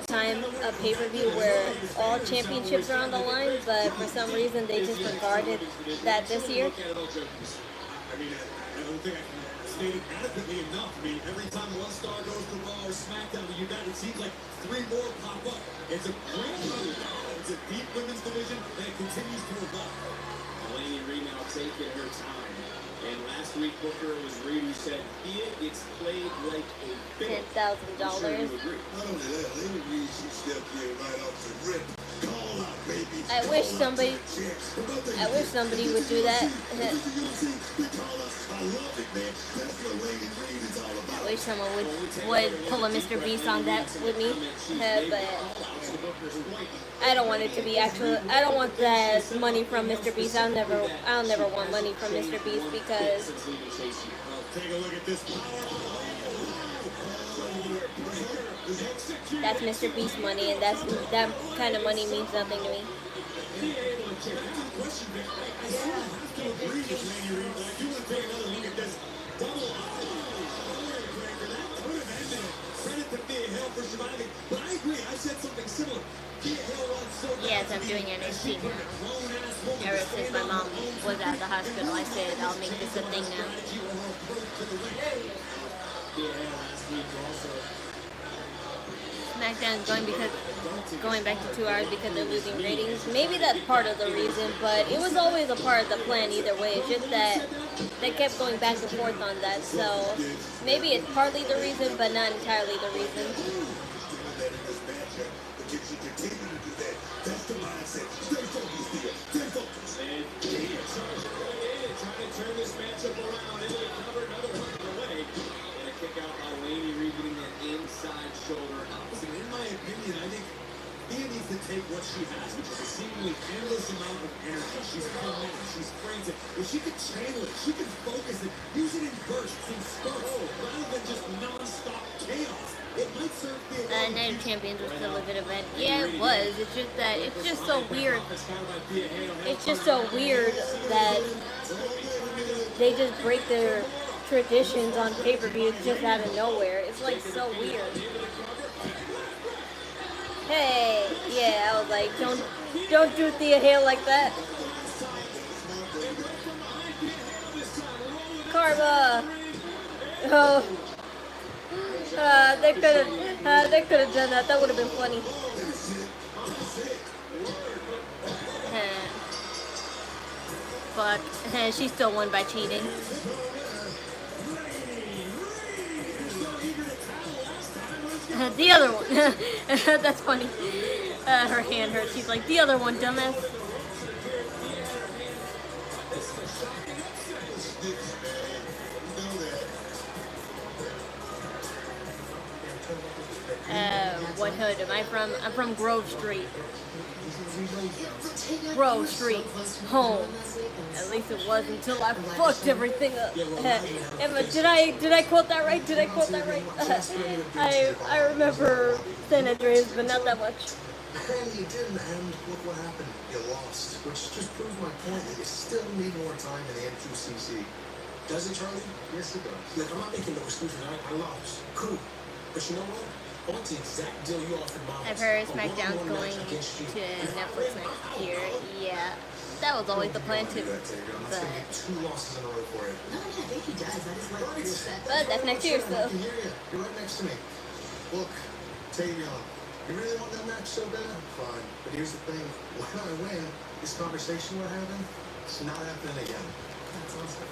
time of pay-per-view where all championships are on the line, but for some reason they disregarded that this year. I don't think I can state it adequately enough. I mean, every time one star goes to Raw or SmackDown, it seems like 3 more pop up. It's a great move. It's a deep women's division, and it continues to evolve. Elaine Reed now taking her time. And last week, Booker was Reed who said, it's played like a $10,000. not only that, Lady Reed, she stepped in right off the rip. Call out, baby. I wish somebody would do that. I wish someone would pull a Mr. Beast on that with me, but I don't want it to be actual. I don't want that money from Mr. Beast. I'll never want money from Mr. Beast, because Take a look at this. that's Mr. Beast money, and that kind of money means nothing to me. Yes, I'm doing NXT now. Ever since my mom was at the hospital, I said I'll make this a thing now. SmackDown is going back to 2 hours because they're losing ratings. Maybe that's part of the reason, but it was always a part of the plan either way. It's just that they kept going back and forth on that, so maybe it's partly the reason, but not entirely the reason. Turn this matchup around, and they cover another one of the leg. And a kick out by Laney Reed getting that inside shoulder up. Listen, in my opinion, I think Thea needs to take what she has, which is a seemingly endless amount of energy. She's calm, she's frantic. If she can channel it, she can focus it, use it in bursts and spurts, rather than just non-stop chaos. It might serve Thea. Night of Champions was still a good event. Yeah, it was. It's just that it's just so weird. It's just so weird that they just break their traditions on pay-per-view just out of nowhere. It's like so weird. Hey, yeah, I was like, don't do Thea Hale like that. Karma. Oh, they could have done that. That would have been funny. Fuck. She still won by cheating. The other one. That's funny. Her hand hurts. She's like, the other one, dumbass. What hood am I from? I'm from Grove Street. Grove Street, home. At least it was until I fucked everything up. Emma, did I quote that right? Did I quote that right? I remember San Andreas, but not that much. And you didn't, and look what happened. You lost, which just proves my point that you still need more time in the M2CC. Does it, Charlie? Yes, it does. Look, I'm not making no excuses. I lost. Cool. But you know what? I want the exact deal you offered Myles. I've heard SmackDown's going to Netflix next year. Yeah, that was always the plan too. But 2 losses in a row for it. No, I think he does. I just like this. But that's next year, so. I can hear you. You're right next to me. Look, Tavion, you really want that match so bad? Fine. But here's the thing. When I win, this conversation we're having, it's not happening again. That's awesome.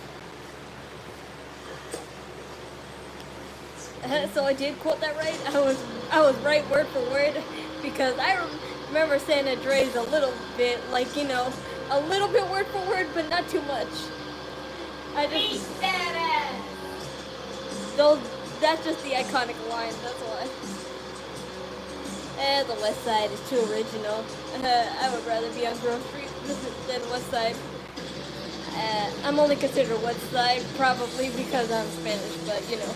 So I did quote that right. I was right word for word because I remember San Andreas a little bit, like, you know, a little bit word for word, but not too much. I just those that's just the iconic line. That's why. The West Side is too original. I would rather be on Grove Street than West Side. I'm only considered West Side probably because I'm Spanish, but you know.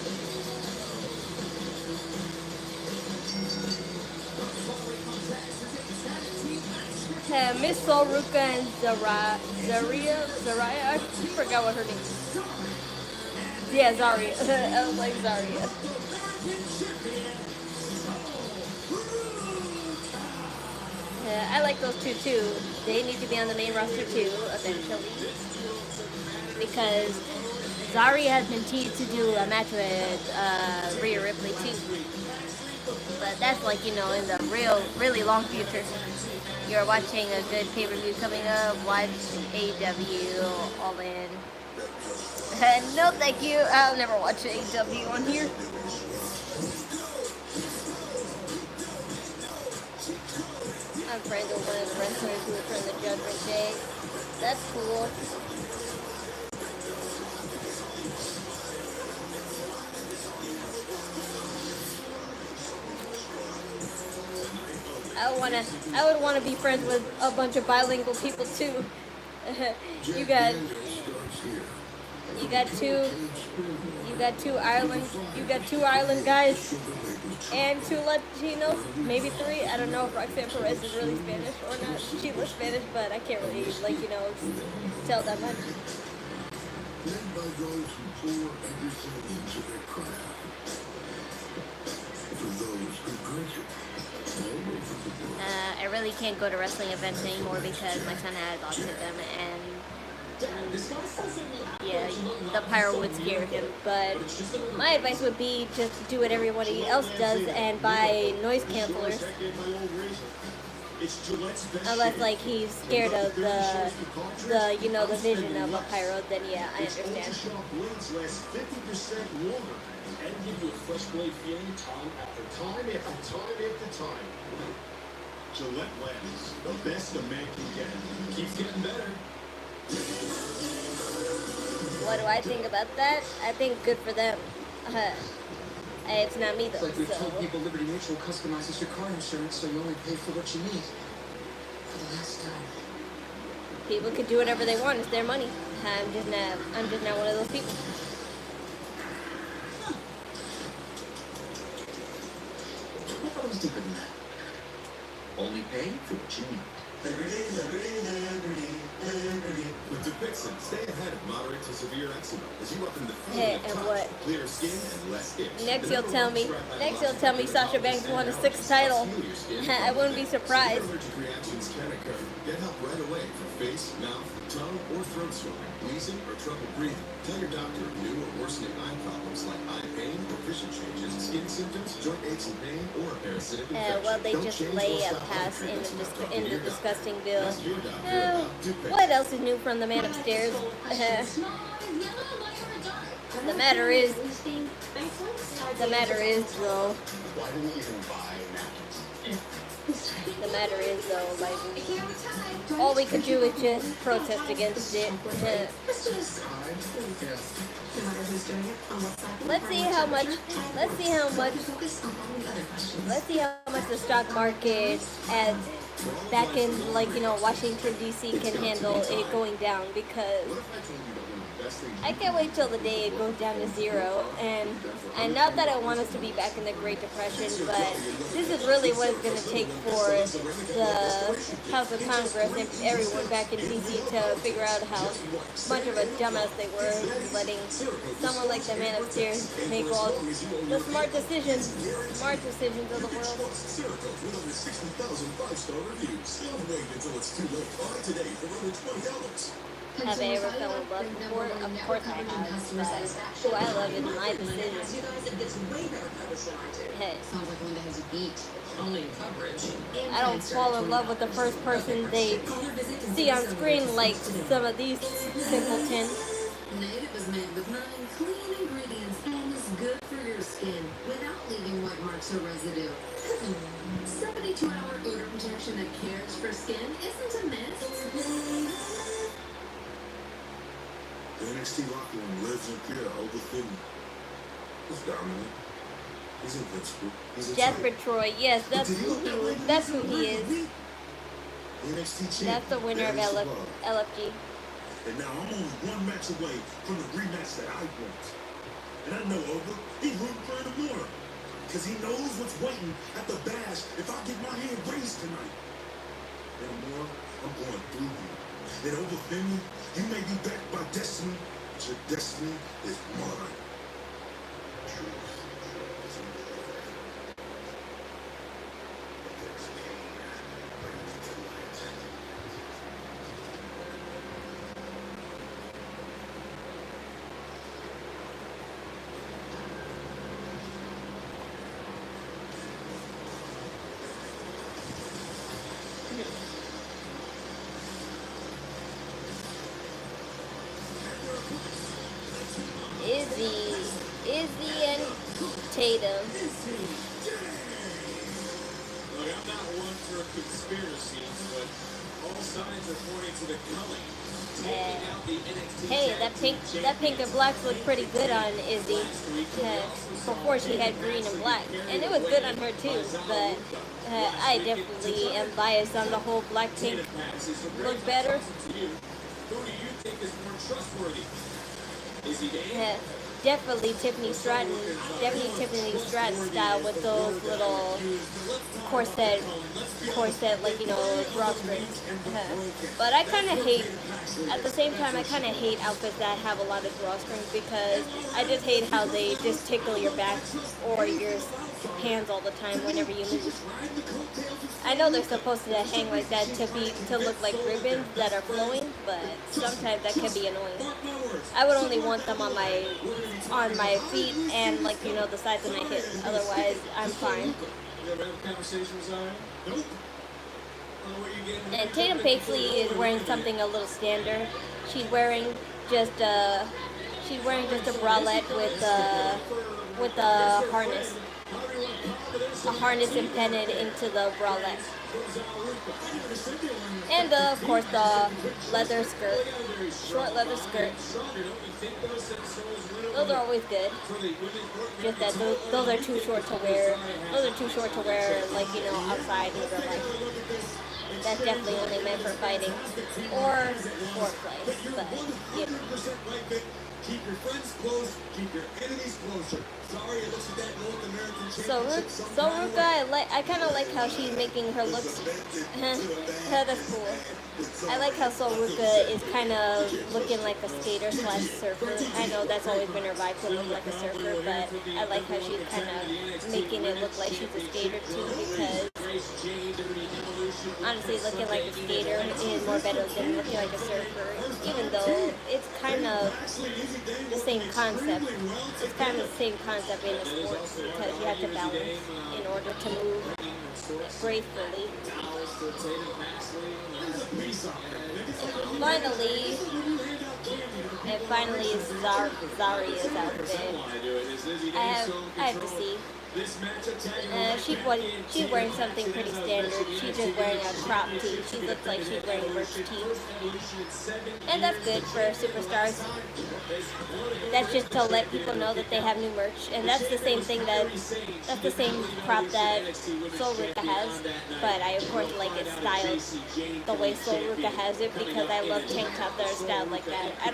Miss Solruka and Zaria, I forgot what her name is. Yeah, Zaria. I was like Zaria. I like those two too. They need to be on the main roster too, eventually. Because Zaria has been teased to do a match with Rhea Ripley too. But that's like, you know, in the really long future. You're watching a good pay-per-view coming up, watch AEW All In. No thank you, I'll never watch AEW on here. I'm friends with one of the wrestlers who was from the Judgment Day. That's cool. I would wanna be friends with a bunch of bilingual people too. you got two Ireland guys and two Latinos, maybe three. I don't know if Roxanne Perez is really Spanish or not. She was Spanish, but I can't really, like, you know, tell that much. I really can't go to wrestling events anymore because my son has autism and yeah, the pyro would scare him. But my advice would be just do what everybody else does and buy noise cancelers. Unless like he's scared of the you know, the vision of a pyro, then yeah, I understand. And give you a fresh blade feeling time after time after time after time. Gillette Lens, the best a man can get. Keeps getting better. What do I think about that? I think good for them. It's not me though. It's like we've told people Liberty Mutual customizes your car insurance so you only pay for what you need. For the last time. People can do whatever they want. It's their money. I'm just not one of those people. I thought it was deeper than that. Only pay for what you need. With Depixen, stay ahead of moderate to severe eczema as you up in the Hey, and what? clear skin and less itch. Next he'll tell me Sasha Banks won a 6th title. I wouldn't be surprised. Allergic reactions can occur. Get help right away for face, mouth, tongue, or throat swelling, wheezing, or trouble breathing. Tell your doctor of new or worsening eye problems like eye pain or vision changes, skin symptoms, joint aches and pain, or a parasitic infection. Well, they Don't just change lay or a stop pass in treatments. the disgusting bill. Ask your doctor about Depixen. What else is new from the man upstairs? The matter is though. Why didn't you even buy napkins? The matter is though, like, all we could do is just protest against it. Let's see how much the stock market at back in, like, you know, Washington DC can handle it going down, because I can't wait till the day it goes down to zero. And not that I want us to be back in the Great Depression, but this is really what it's going to take for the House of Congress and everyone back in DC to figure out how much of a dumbass they were, letting someone like the man upstairs make all the smart decisions of the world. Have I ever fell in love before? Of course I have. But who I love is my decision. Hey. Sounds like Linda has a beat. Only in coverage. I don't fall in love with the first person they see on screen like some of these simpletons. Native is made with 9 clean ingredients and is good for your your skin without leaving white marks or residue. 72-hour odor protection that cares for skin isn't a myth. The NXT locker room lives in fear of Oba Femi. He's dominant. He's invincible. He's a Jasper titan. Troy, yes, that's who he is. The NXT champion. That's the winner of That is love. LFG. And now I'm only one match away from the rematch that I want. And I know Oba, he's rooting for Inamura. Because he knows what's waiting at the bash if I get my hand raised tonight. Inamura, I'm going through you. And Oba Femi, you may be backed by destiny, but your destiny is mine. Truth. Izzy and Tatum. Look, I'm not one for conspiracies, but all signs are pointing to the coming. Taking out the NXT Hey, that pink and blacks looked pretty good on Izzy. Before she had green and black, and it was good on her too. But I definitely am biased on the whole black pink look better. Who do you think is more trustworthy? Is he Dave? Definitely Tiffany Stratton style with those little corset, like, you know, drawstrings. But I kind of hate, at the same time, I kind of hate outfits that have a lot of drawstrings because I just hate how they just tickle your back or your hands all the time whenever you move. I know they're supposed to hang like that to look like ribbons that are flowing, but sometimes that can be annoying. I would only want them on my feet and, like, you know, the sides of my hips. Otherwise, I'm fine. You ever have conversations with Zion? Nope. And Tatum Paisley is wearing something a little standard. She's wearing just a bralette with a harness. A harness embedded into the bralette. And of course the leather skirt, short leather skirt. Those are always good. Just that those are too short to wear. Those are too short to wear, like, you know, outside in real life. That's definitely only meant for fighting or foreplay. But you know. Keep your friends close, keep your enemies closer. Sorry, it looks like that North American So Ruka, I kind of like how she's making her looks. That's cool. I like how Ruka is kind of looking like a skater / surfer. I know that's always been her vibe, to look like a surfer, but I like how she's kind of making it look like she's a skater too, because honestly, looking like a skater is more better than looking like a surfer, even though it's kind of the same concept. It's kind of the same concept in a sport because you have to balance in order to move gracefully. Finally is Zaria's outfit. I have to see. She's wearing something pretty standard. She's just wearing a crop tee. She looks like she's wearing merch tee. And that's good for superstars. That's just to let people know that they have new merch. And that's the same thing that's the same crop that Sol Ruka has. But I of course like it styled the way Sol Ruka has it because I love tank tops that are styled like that. I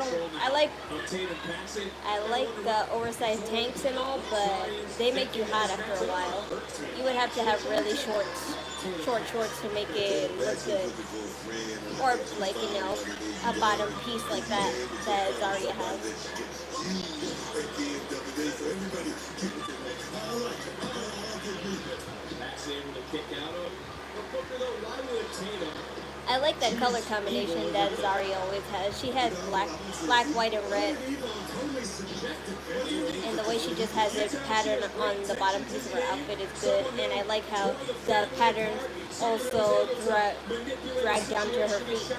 like oversized tanks and all, but they make you hot after a while. You would have to have really short shorts to make it look good. Or like, you know, a bottom piece like that Zarya has. I like that color combination that Zarya always has. She has black, white, and red. And the way she just has this pattern on the bottom piece of her outfit is good. And I like how the patterns also drag down to her feet.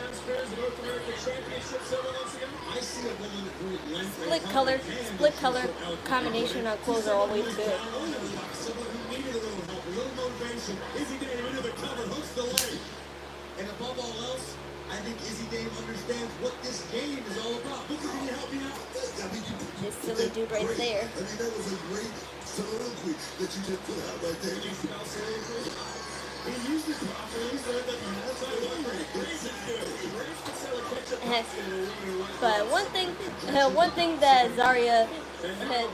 Split color combination on clothes are always good. Someone who needed a little help, a little motivation. Izzy Dame into the cover, hooks the leg. And above all else, I think Izzy Dame understands what this game is all about. Look, can you help me out? This silly dude right there. I mean, that was a great soliloquy that you just put out right there. Did you smell soliloquy? He used it properly, so it doesn't matter. But one thing that Zarya,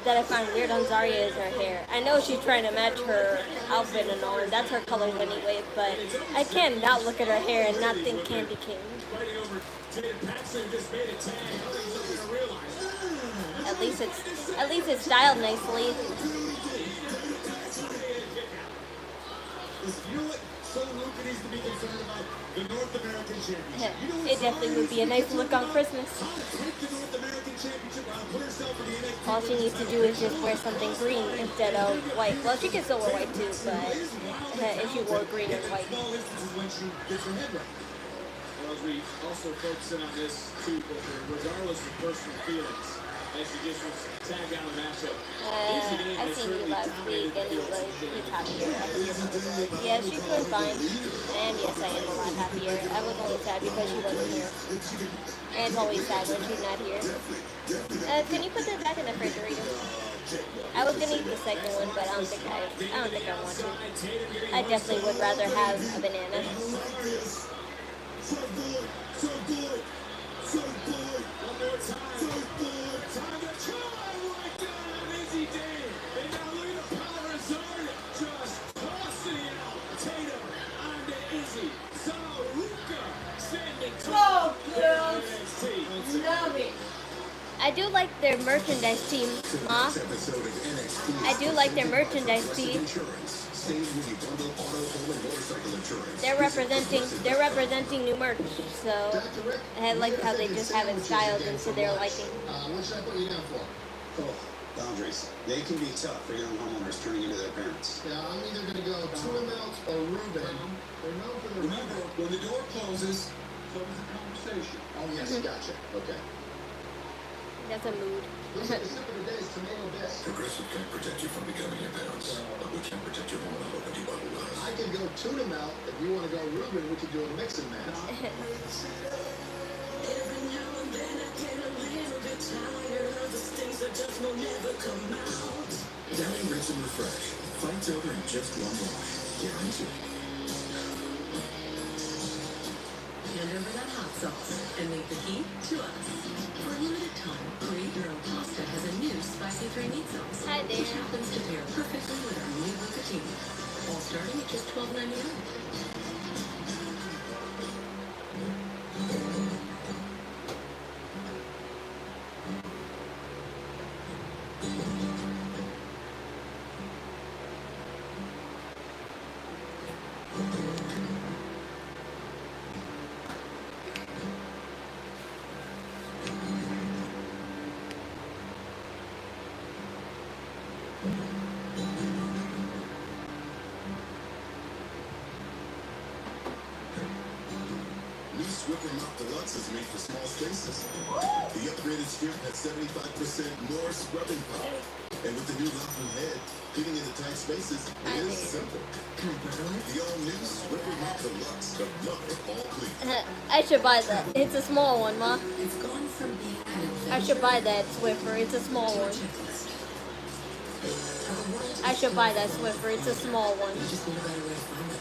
that I find weird on Zarya is her hair. I know she's trying to match her outfit and all, and that's her colors anyway, but I can't not look at her hair and not think Candy King. At least it's styled nicely. You know what? So Luka needs to be concerned about the North American Championship. You know It definitely would be a nice look on Christmas. take the North American Championship out, put herself in the NXT. All she needs to do is just wear something green instead of white. Well, she can still wear white too, but if she wore green and white. Small instances when she gets her head right. Well, as we also focus in on this too, Booker, regardless of personal feelings, as she just was tagged out of the matchup. I seen you last week and he's happier. Yeah, she's doing fine. And yes, I am a lot happier. I was only sad because she wasn't here. And it's always sad when she's not here. Can you put that back in the refrigerator? I was gonna eat the second one, but I don't think I want to. I definitely would rather have a banana. So good, so good, so good. One more time. Time to try right down on Izzy Dame. And now look at the power of Zarya. Just tossing it out. Tatum onto Izzy. Zaruka sending to NXT. Love it. I do like their merchandise team, Ma. I do like their merchandise team. They're representing new merch, so I like how they just have it styled into their liking. What should I put you down for? Oh, boundaries. They can be tough for young homeowners turning into their parents. Yeah, I'm either going to go tuna melt or Reuben. They're known for the Remember, when the door closes, so does the conversation. Oh, yes, gotcha. Okay. That's a mood. Looks like the sip of the day is tomato best. Progressive can't protect you from becoming your parents, but we can protect your home and open you bubble glass. I can go tuna melt. If you want to go Reuben, we could do a mix and match. Every now and then I get a little bit tired of the things that just will never come out. Downy Rinse and Refresh. Fights over in just one wash. Guaranteed. Hand over that hot sauce and make the heat to us. For a limited time, Create Your Own Pasta has a new spicy 3-meat sauce, Hi there. which happens to pair perfectly with our new bucatini, all starting at just $12.99. New Swiffer Mop Deluxe is made for small spaces. The upgraded strip has 75% more scrubbing power. And with the new locking head, fitting into tight spaces is simple. The all-new Swiffer Mop Deluxe, the mop for all clean. I should buy that. It's a small one, Ma. It's gone from being an I should buy that Swiffer. It's a small one. I should buy that Swiffer. It's a small one. just need a better way to find it.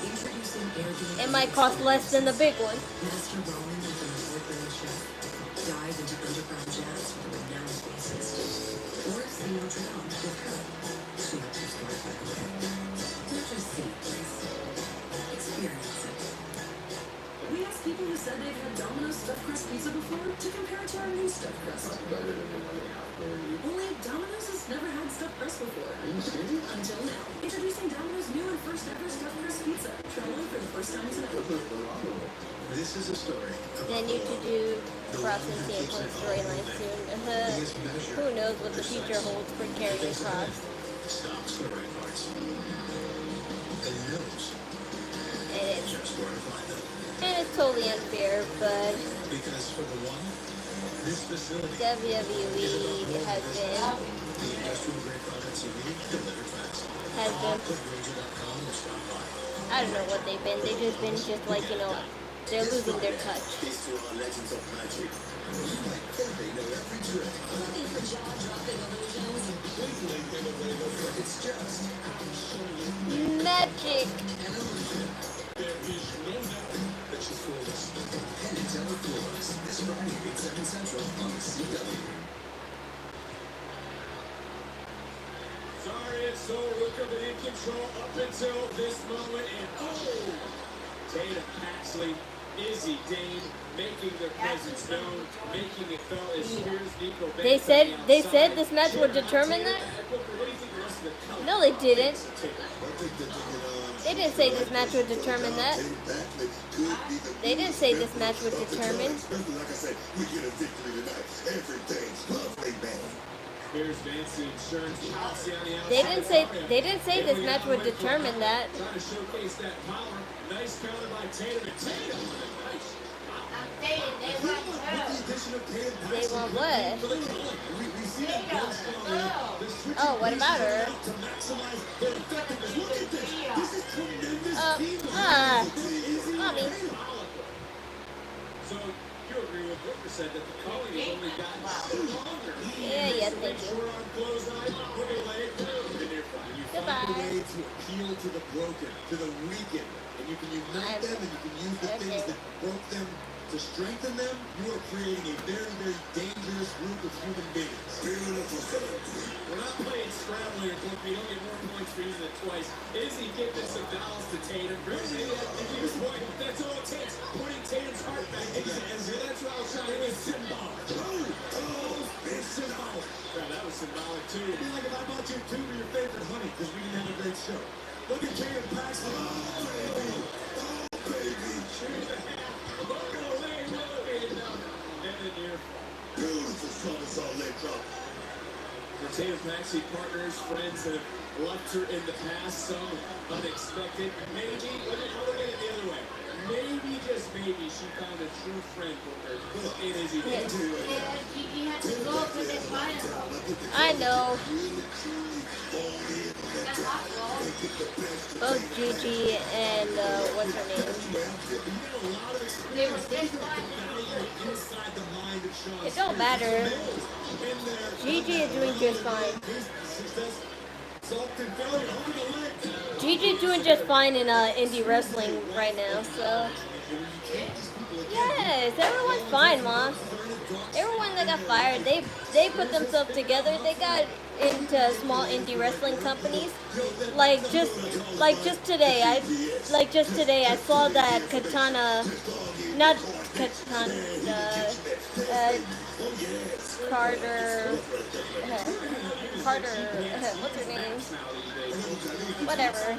Introducing Airbnb. It might cost less than the big one. Master Roman with an award-winning chef. Dive into underground jazz with renowned bassist. Or see Notre Dame with her. She helps you start by the way. Don't just see it, please. Experience it. We asked people who said they've had Domino's stuffed crust pizza before to compare it to our new stuffed crust. Only Domino's has never had stuffed crust before. Until now. Introducing Domino's new and first ever stuffed crust pizza. Try one for the first time tonight. This is a story. Then you could do Cross and Sampling storyline soon. Who knows what the future holds for Karrion Kross. Stops the right parts. And knows And it's, just where to find them. and it's totally unfair, but Because for the one, This facility, WWE has been the industrial grade products you need delivered fast. has been Click Ranger.com and stop by. I don't know what they've been. They've just been just like, you know, they're losing their touch. These two are legends of magic. They know every trick. Looking for jaw-dropping illusions? Twinkling innovative. It's just Magic. There is no doubt that you fooled us. Penn and Teller Floors. This Friday at 7 Central on the CW. Sorry, it's so Ruka been in control up until this moment, and Tatum, Paxley, Izzy, Dane making their presence known, making it felt as Spears, Nico, They said this match would determine that? No, they didn't. They didn't say this match would determine that. They didn't say this match would determine. Like I said, we get a victory tonight. Everything's lovely, man. Spears, Nancy, insurance policy on the outside. They didn't say this match would determine that. Trying to showcase that power. Nice counter by Tatum. And Tatum with a nice. They want what? Oh, what about her? Mommy. So you agree with what you said that the calling has only gotten longer. Yeah, thank you. We're on close eye. We're gonna let it go. Goodbye. a way to appeal to the broken, to the weakened, and you can unite them and you can use the things that broke them to strengthen them. You are creating a very, very dangerous group of human beings. We're not playing scrambler, but we don't get more points for using it twice. Izzy giving some balance to Tatum. Really, this point, that's all it takes. Putting Tatum's heart back into Izzy. That's what I was trying to do. It's symbolic. It's symbolic. Yeah, that was symbolic too. It'd be like if I bought you two of your favorite honey because we didn't have a great show. Look at Tatum Paxton. The Tatum Paxton partners, friends have left her in the past, some unexpected. Maybe, let me look at it the other way. Maybe, just maybe, she found a true friend for her. It is I know. Both Gigi and what's her name? It don't matter. Gigi is doing just fine. Gigi is doing just fine in indie wrestling right now, so yes, everyone's fine, Mom. Everyone that got fired, they put themselves together. They got into small indie wrestling companies. Like just today, I saw that Katana, not Katana, what's her name? Whatever.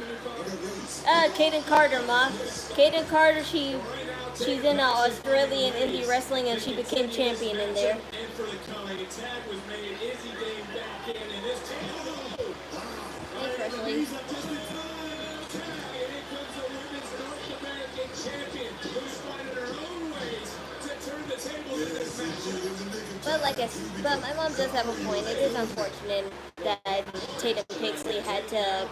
Kaden Carter, Ma. Kaden Carter, she's in Australian indie wrestling and she became champion in there. Especially. But my mom does have a point. It is unfortunate that Tatum Paxley had to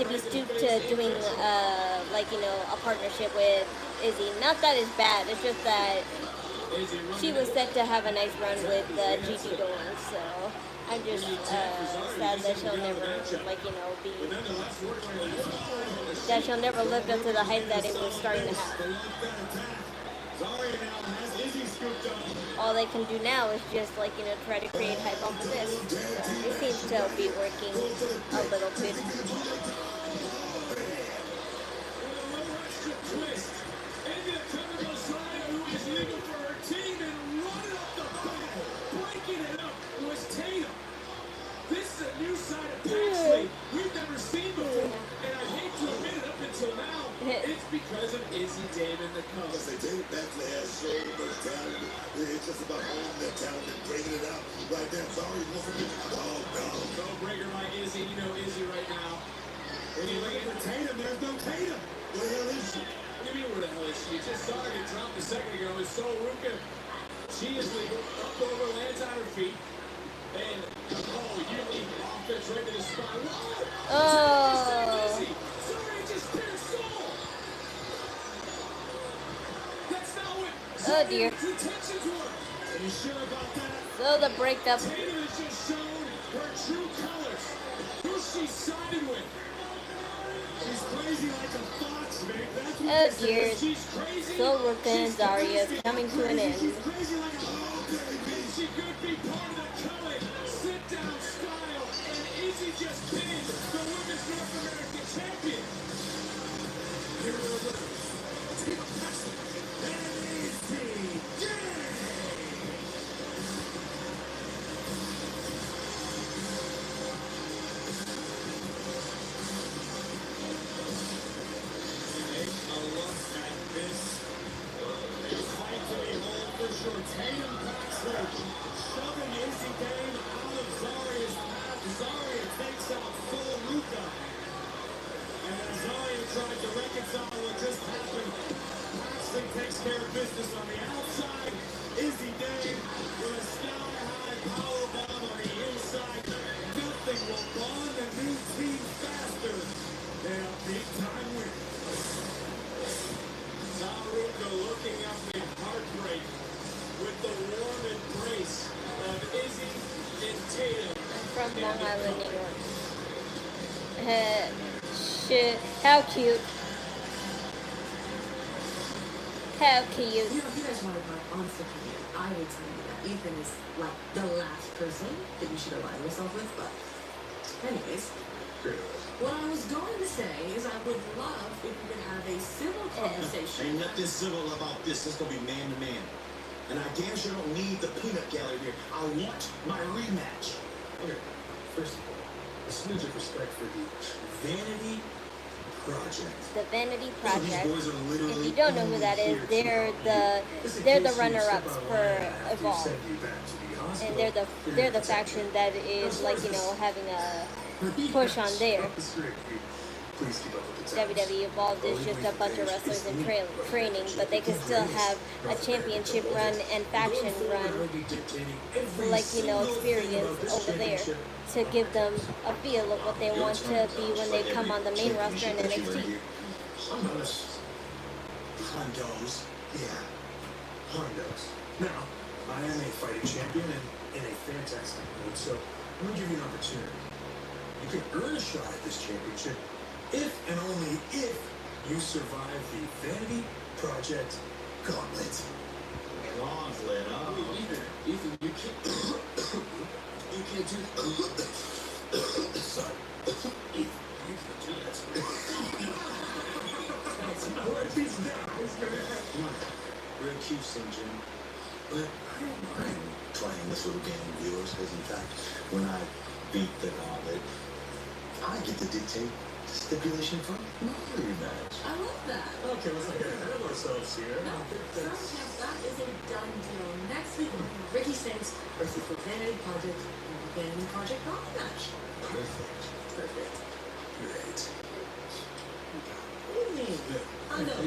be stooped to doing a partnership with Izzy. Not that it's bad. It's just that she was set to have a nice run with Gigi Dolan. So I'm just sad that she'll never live up to the height that it was starting to have. All they can do now is just try to create hype off of this. It seems to be working a little bit. This is a new side of Paxley we've never seen before, and I hate to admit it up until now, it's because of Izzy Dame in the cover. David Paxley has so much talent. It's just about owning that talent and bringing it out right there. Sorry, No breaker by Izzy. You know Izzy right now. When you look at Tatum, there's no Tatum. Where the hell is she? What do you mean, where the hell is she? You just saw her get dropped a second ago. It's so Ruka. She is legal. Up over, lands on her feet. And, unique offense right to the spine. Whoa! Oh. Sorry, just bare soul. That's not what Oh dear. intentions were. Are you sure about that? So the breakup. Tatum has just shown her true colors. Who she sided with. She's crazy like a fox, man. That's what Oh this dear. is. She's crazy. So Roxanne and Daria is coming to an end. She's crazy like a she could be part of the coming sit-down style. And Izzy just pinned the Women's North American champion. Here are the winners. Team Cashapp and Izzy. Tatum Paxley shoving Izzy Dane out of Zaria's path. Zaria takes out full Luka. And as Zaria tried to reconcile what just happened, Paxley takes care of business on the outside. Izzy Dane with a sky-high powerbomb on the inside. Nothing will bond the new team faster than a big-time win. Zaruka looking up in heartbreak with the warm embrace of Izzy and Tatum. From Long Island, New York. Shit. How cute. How cute. You know, if you guys wanted my honest opinion, I would tell you that Ethan is like the last person that you should align yourself with, but anyways. What I was going to say is I would love if we could have a civil conversation. Ain't nothing civil about this. It's gonna be man to man. And I damn sure don't need the peanut gallery here. I want my rematch. Okay, first of all, a smidge of respect for the Vanity Project. The Vanity Project. These boys are literally If you don't know who that is, they're the runner-ups for Evolve, and they're the faction that is like, you know, having a push on there. Please keep up with the times. WWE Evolved is just a bunch of wrestlers in training, but they can still have a championship run and faction run, like, you know, experience over there to give them a feel of what they want to be when they come on the main roster in NXT. Hondos. Yeah, Hondos. Now, I am a fighting champion and in a fantastic mood, so I'm going to give you an opportunity. You can earn a shot at this championship if and only if you survive the Vanity Project Gauntlet. Gauntlet, Ethan, you can't do sorry. Ethan, you can't do that. Real cute, St. Jim. But I don't mind playing this little game, viewers, because in fact, when I beat the gauntlet, I get to dictate stipulation from my rematch. I love that. Okay, let's not get ahead of ourselves here. No, that is a done deal. Next week, we're going to Ricky Stanks versus the Vanity Project and the Vanity Project Gauntlet match. Perfect. Great. What do you mean? I know.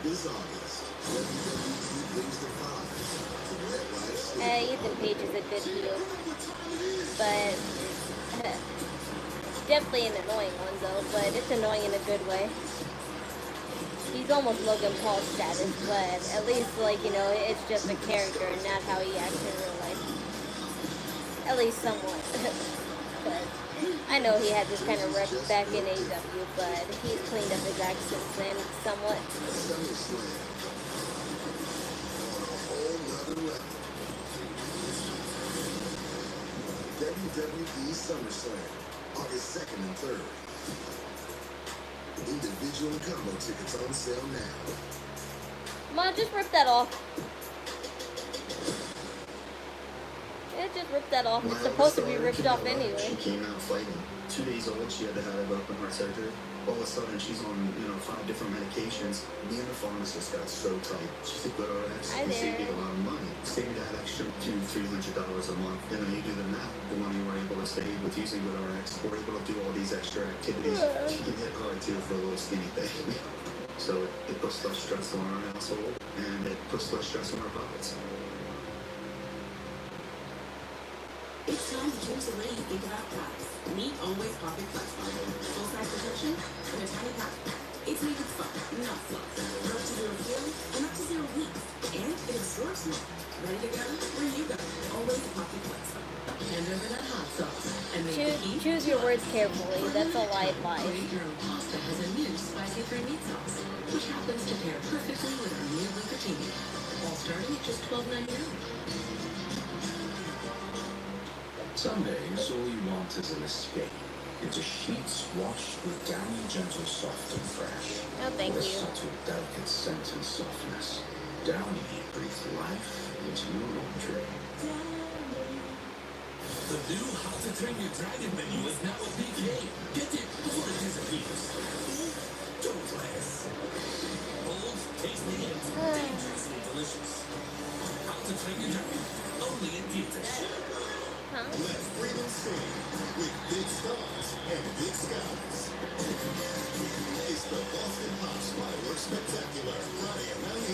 This August, brings the fathers to Red Lights. Ethan Page is a good heel, but definitely an annoying one though, but it's annoying in a good way. He's almost Logan Paul status, but at least, like, you know, it's just a character and not how he acts in real life. At least somewhat. But I know he had this kind of rep back in AEW, but he's cleaned up his act since then somewhat. WWE SummerSlam, August 2nd and 3rd. Individual and combo tickets on sale now. Come on, just rip that off. Yeah, just rip that off. It's supposed to be ripped off anyway. She came out fighting. 2 days old, she had to have open heart surgery. All of a sudden, she's on, 5 different medications. Me and the pharmacist got so tight. She said, GoodRx, Hi we saved there. you a lot of money. Saved that extra $200-300 a month. And then you do the math, the money we're able to save with using GoodRx. We're able to do all these extra activities. She can hit hard, too, for a little skinny thing. So it puts less stress on our household, and it puts less stress on our pockets. It's time to change the way you think about packs. Meet Always Pocket Flex Fiber. Full-size protection in a tiny pack. It's made with fun, not fluff. Up to 0 kilo and up to 0 weeks. And it absorbs more. Ready to go? Where you go. Always Pocket Flex Fiber. Hand over that hot sauce. And make the heat. Choose your words carefully. That's all I advise. Create Your Own Pasta has a new spicy 3 meat sauce, which happens to pair perfectly with our new bucatini. All starting at just $12.99. Some days, all you want is an escape. Into sheets washed with downy, gentle, soft and fresh. Oh, thank with you. a subtle, delicate scent and softness. Downy breathes life into your laundry. The new How to Train Your Dragon menu is now at Pikay. Get it before it disappears. Don't class. Bold, tasty, and dangerously delicious. How to Train Your Dragon. Only in Pikay. Let freedom sing with big stars and big skies. It's the Boston Pops Fireworks Spectacular, Friday at 9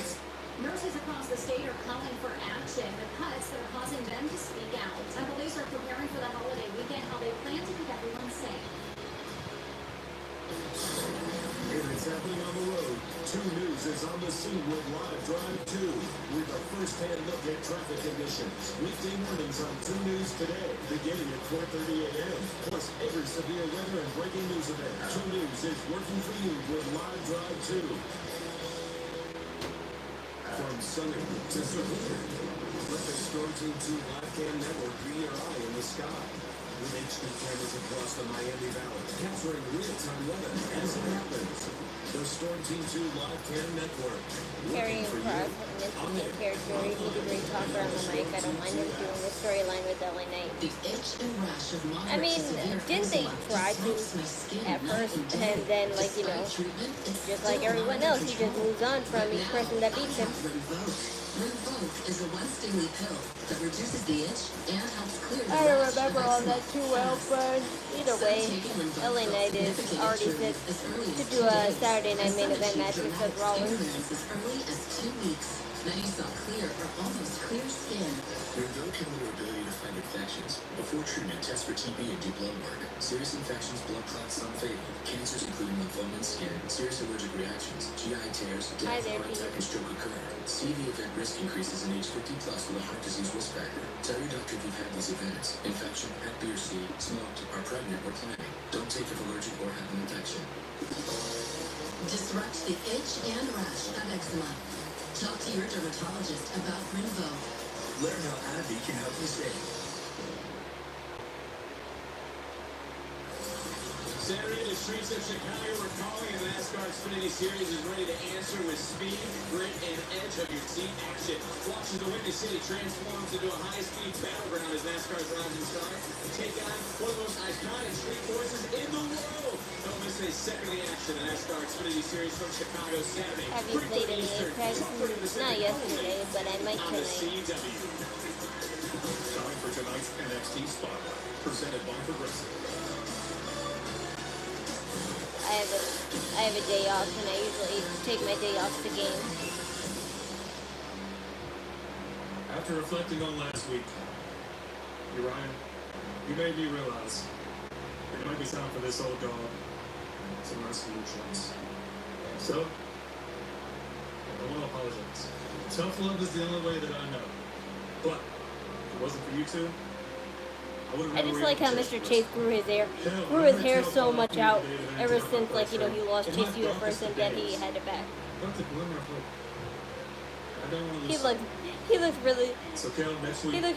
8. Nurses across the state are calling for action. The cuts that are causing them to speak out. And police are preparing for the holiday weekend, how they plan to keep everyone safe. If it's happening on the road, 2 News is on the scene with Live Drive 2 with a first-hand look at traffic conditions. Weekday mornings on 2 News today, beginning at 4:30 a.m. Plus every severe weather and breaking news event. 2 News is working for you with Live Drive 2. From sunny to severe, let the Storm Team 2 Live Cam Network be your eye in the sky. With HD cameras across the Miami Valley, capturing real-time weather as it happens. The Storm Team 2 Live Cam Network. Carrying Cross has an interesting character. He's a great talker on the mic. I don't mind him doing the storyline with LA Knight. I mean, didn't they try to at first, and then, like, you know, just like everyone else, he just moves on from each person that beats him. Rinvoq is a once-daily pill that reduces the itch and helps clear the I don't rash remember of all that eczema. too well, but either way, LA Knight is already set to do a Saturday Night Main Event match with Seth Rollins. As early as 2 weeks. Now you saw clear or almost clear skin. Rinvoq can limit your ability to fight infections. Before treatment, test for TB and do blood work. Serious infections, blood clots, some fatal. Cancers including lymphoma and skin. Serious allergic reactions, GI tears, death, heart attack, and stroke occur. CV event risk increases in age 50 plus with a heart disease risk factor. Tell your doctor if you've had these events. Infection, Hep B or C, smoked, are pregnant or planning. Don't take if allergic or have an infection. Disrupt the itch and rash of eczema. Talk to your dermatologist about Rinvoq. Learn how AbbVie can help you save. Saturday, the streets of Chicago are calling, and the NASCAR Xfinity Series is ready to answer with speed, grit, and edge of your team action. Watch as the Windy City transforms into a high-speed battleground as NASCAR's rising stars take on one of the most iconic street courses in the world. Don't miss a second of the action. The NASCAR Xfinity Series from Chicago Saturday. Have you played any Apex? Not yesterday, but I might on the tonight. CW. Time for tonight's NXT Spotlight, presented by Progressive. I have a day off, and I usually take my day off to game. After reflecting on last week, Ryan, you made me realize it might be time for this old dog to learn some new tricks. So, I want to apologize. Tough love is the only way that I know. But if it wasn't for you two, I just like how Mr. Chase grew his hair so much out ever since, like, you know, he lost Chase Universe and then he had it back. He looks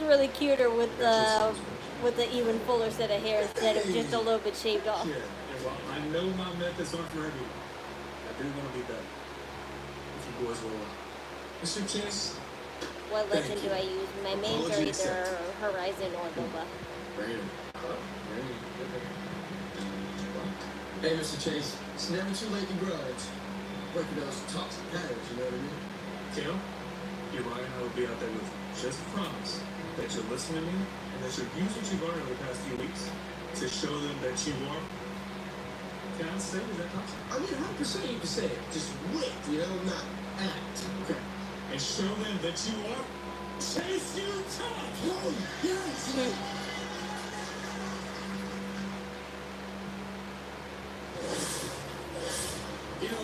really cuter with the even fuller set of hair instead of just a little bit shaved off. Yeah, well, I know my methods aren't for everyone. I do want to be better. If you boys will. Mr. Chase? What legend do I use? My mains are either Horizon or Nova. Hey, Mr. Chase, it's never too late to grudge. Breaking those toxic patterns, you know what I mean? Kim, you and I will be out there with you. Just promise that you'll listen to me and that you'll use what you've learned over the past few weeks to show them that you are Can say that concept. I mean, 100% you can say it. Just wit, you know, not act. Okay. And show them that you are chase you top. Oh, yes.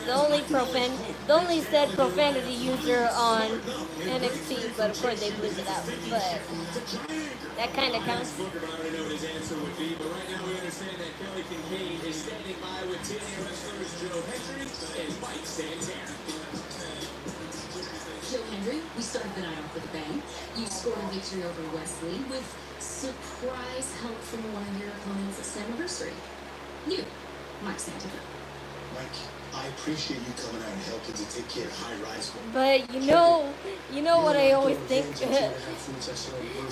The only said profanity user on NXT, but of course they bleep it out. But that kind of counts. Booker already know what his answer would be, but right now we understand that Kelly Kincaid is standing by with TNA wrestlers Joe Hendry and Mike Santana. Joe Hendry, we started the night off with a bang. You scored a victory over Wes Lee with surprise help from one of your opponents at Slammiversary. You, Mike Santana. Mike, I appreciate you coming out and helping to take care of High Rise. But you know what I always think?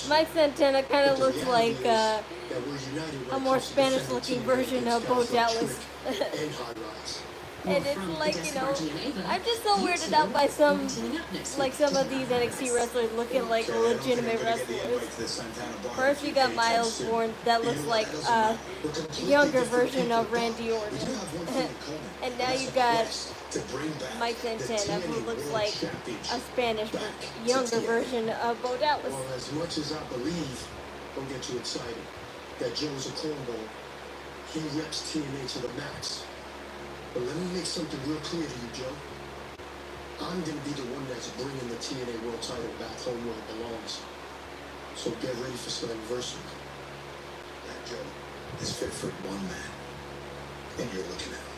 Mike Santana kind of looks like a more Spanish-looking version of Bo Dallas. And it's like, you know, I'm just so weirded out by some of these NXT wrestlers looking like legitimate wrestlers. First we got Myles borne that looks like a younger version of Randy Orton. And now you got Mike Santana who looks like a Spanish younger version of Bo Dallas. Well, as much as I believe, don't get too excited, that Joe's a cornball, he reps TNA to the max. But let me make something real clear to you, Joe. I'm going to be the one that's bringing the TNA World title back home where it belongs. So get ready for Slammiversary. That Joe is fit for one man. And you're looking at him.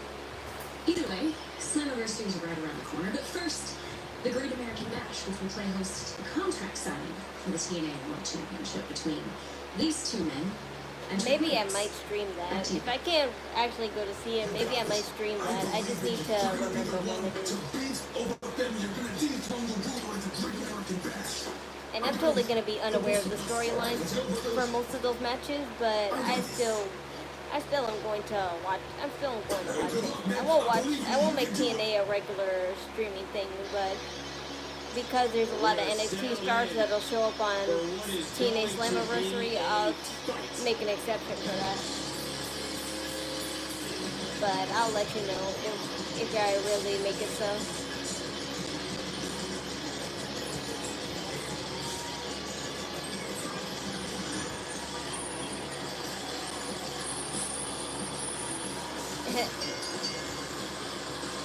Either way, Slammiversary is right around the corner. But first, the Great American Bash, which will play host to the contract signing for the TNA World Championship between these two men. Maybe I might stream that. If I can't actually go to see it, maybe I might stream that. I just need to remember when it is. And I'm totally going to be unaware of the storylines for most of those matches, but I still am going to watch. I'm still going to watch it. I won't make TNA a regular streaming thing, but because there's a lot of NXT stars that'll show up on TNA Slammiversary, I'll make an exception for that. But I'll let you know if I really make it so.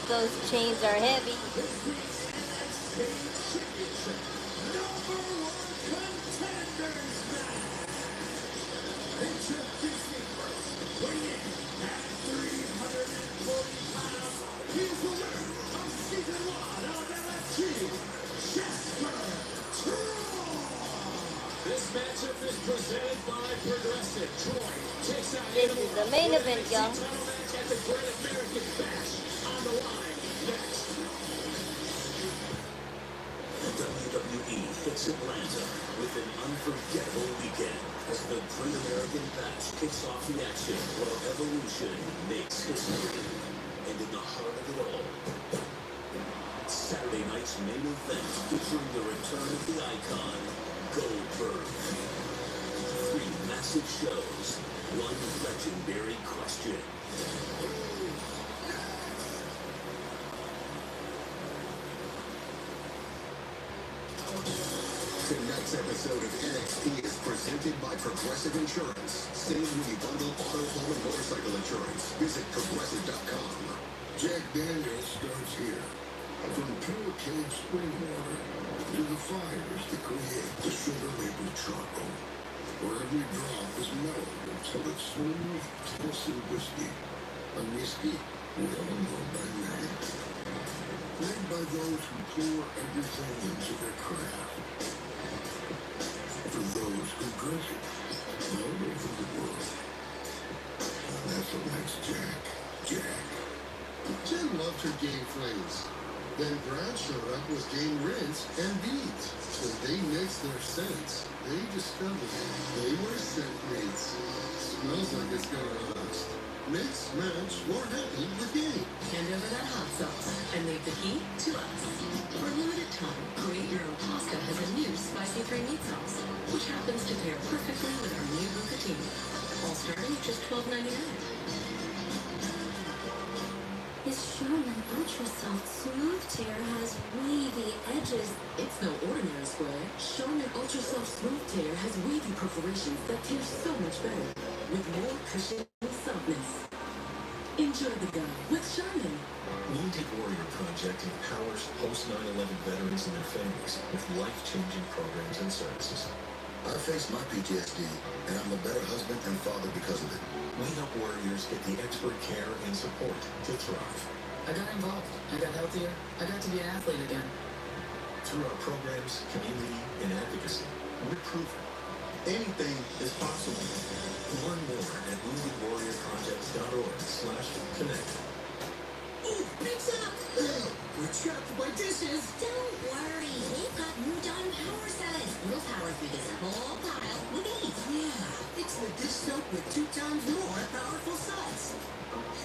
Those chains are heavy. This matchup is presented by Progressive. Troy takes out This is the main event, y'all. at the Great American Bash on the line next. WWE hits Atlanta with an unforgettable weekend as the Great American Bash kicks off the action while Evolution makes history. And in the heart of it all, Saturday night's main event featuring the return of the icon, Goldberg. 3 massive shows, 1 legendary question. Tonight's episode of NXT is presented by Progressive Insurance. Save when you bundle auto, home, and motorcycle insurance. Visit Progressive.com. Jack Daniels starts here. From pure cage spring water to the fires that create the sugar maple charcoal, where every drop is mellowed until it's smooth, twisted whiskey. A whiskey we all know by name. Made by those who pour everything into their craft. For those who drink it all over the world. That's what makes Jack, Jack. Jen loved her game friends. Then Brad showed up with game rinse and beads. When they mixed their scents, they discovered they were scent mates. Smells like it's gonna last. Mix, match, or happy with game. Hand over that hot sauce and leave the key to us. For a limited time, Create Your Own Pasta has a new spicy 3 meat sauce, which happens to pair perfectly with our new bucatini. All starting at just $12.99. This Charmin Ultra Soft Smooth Tear has wavy edges. It's no ordinary spray. Charmin Ultra Soft Smooth Tear has wavy perforations that tear so much better, with more cushion and softness. Enjoy the gun with Charmin. Wounded Warrior Project empowers post 9/11 veterans and their families with life-changing programs and services. I faced my PTSD, and I'm a better husband and father because of it. We help warriors get the expert care and support to thrive. I got involved. I got healthier. I got to be an athlete again. Through our programs, community, and advocacy, we're proven Anything is possible. learn more at woundedwarriorproject.org/connect. Ooh, pizza! We're trapped by dishes. Don't worry, we've got new Dawn Power Suds. We'll power through this whole pile with ease. Yeah, it's the dish soap with 2 times more powerful suds.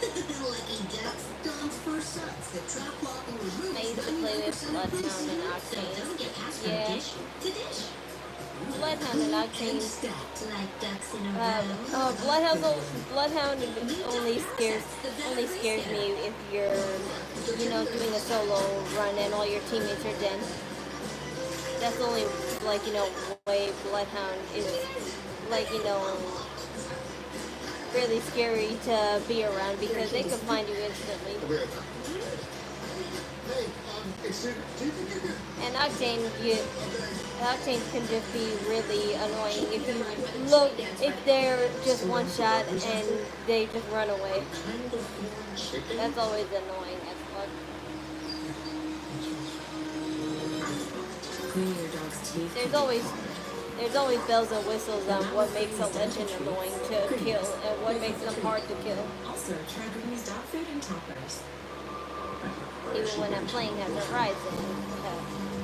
Lucky ducks, Dawn's first suds that trap, lock, and remove. I used to play with Bloodhound and Octane. Doesn't get passed from Yeah. dish to dish. Bloodhound and Octane. Stacked like ducks in a row. Bloodhound only scares me if you're, doing a solo run and all your teammates are dead. That's the only, way Bloodhound is, really scary to be around because they can find you instantly. And Octane can just be really annoying if they're just one shot and they just run away. That's always annoying as fuck. Clean your dog's teeth. There's always bells and whistles on what makes a legend annoying to kill and what makes them hard to kill. Also, try Greenies dog food and toppers. Even when I'm playing as a Ryzen,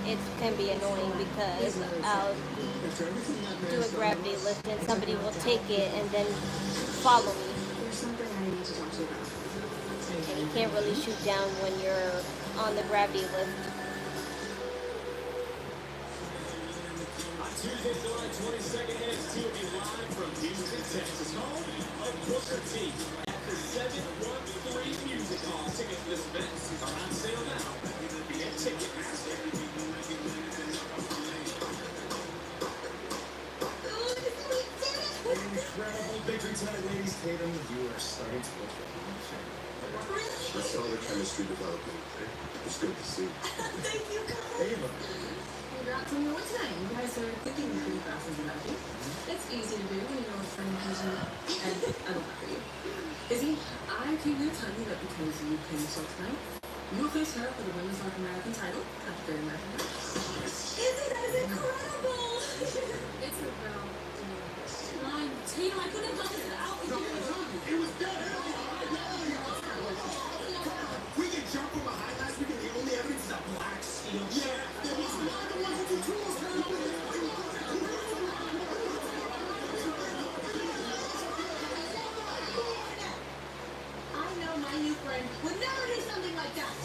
it can be annoying because I'll do a gravity lift and somebody will take it and then follow me. There's something I need to talk to you about. And you can't really shoot down when you're on the gravity lift. Tuesday, July 22nd, NXT will be live from Houston, Texas, home of Booker T. At the 713 Music Hall. Tickets for this event are on sale now at Ticketmaster. Incredible Baker Tonight, ladies. Tatum, you are starting to look like I saw the chemistry developing. It's good to see. Thank you, guys. Ava. Congrats on your win tonight. You guys are cooking pretty fast as an idea. It's easy to do when you know a friend has you and I don't for you. Izzy, I came here to tell you that because you came so tonight, you will face her for the Women's North American title at the Great American Match. Izzy, that is incredible. It's about time. Tatum, I couldn't have done this without you. It was done. We can jump from behind last week and the only evidence is a black steel chair. There was not the ones with the tools. I know my new friend would never do something like that.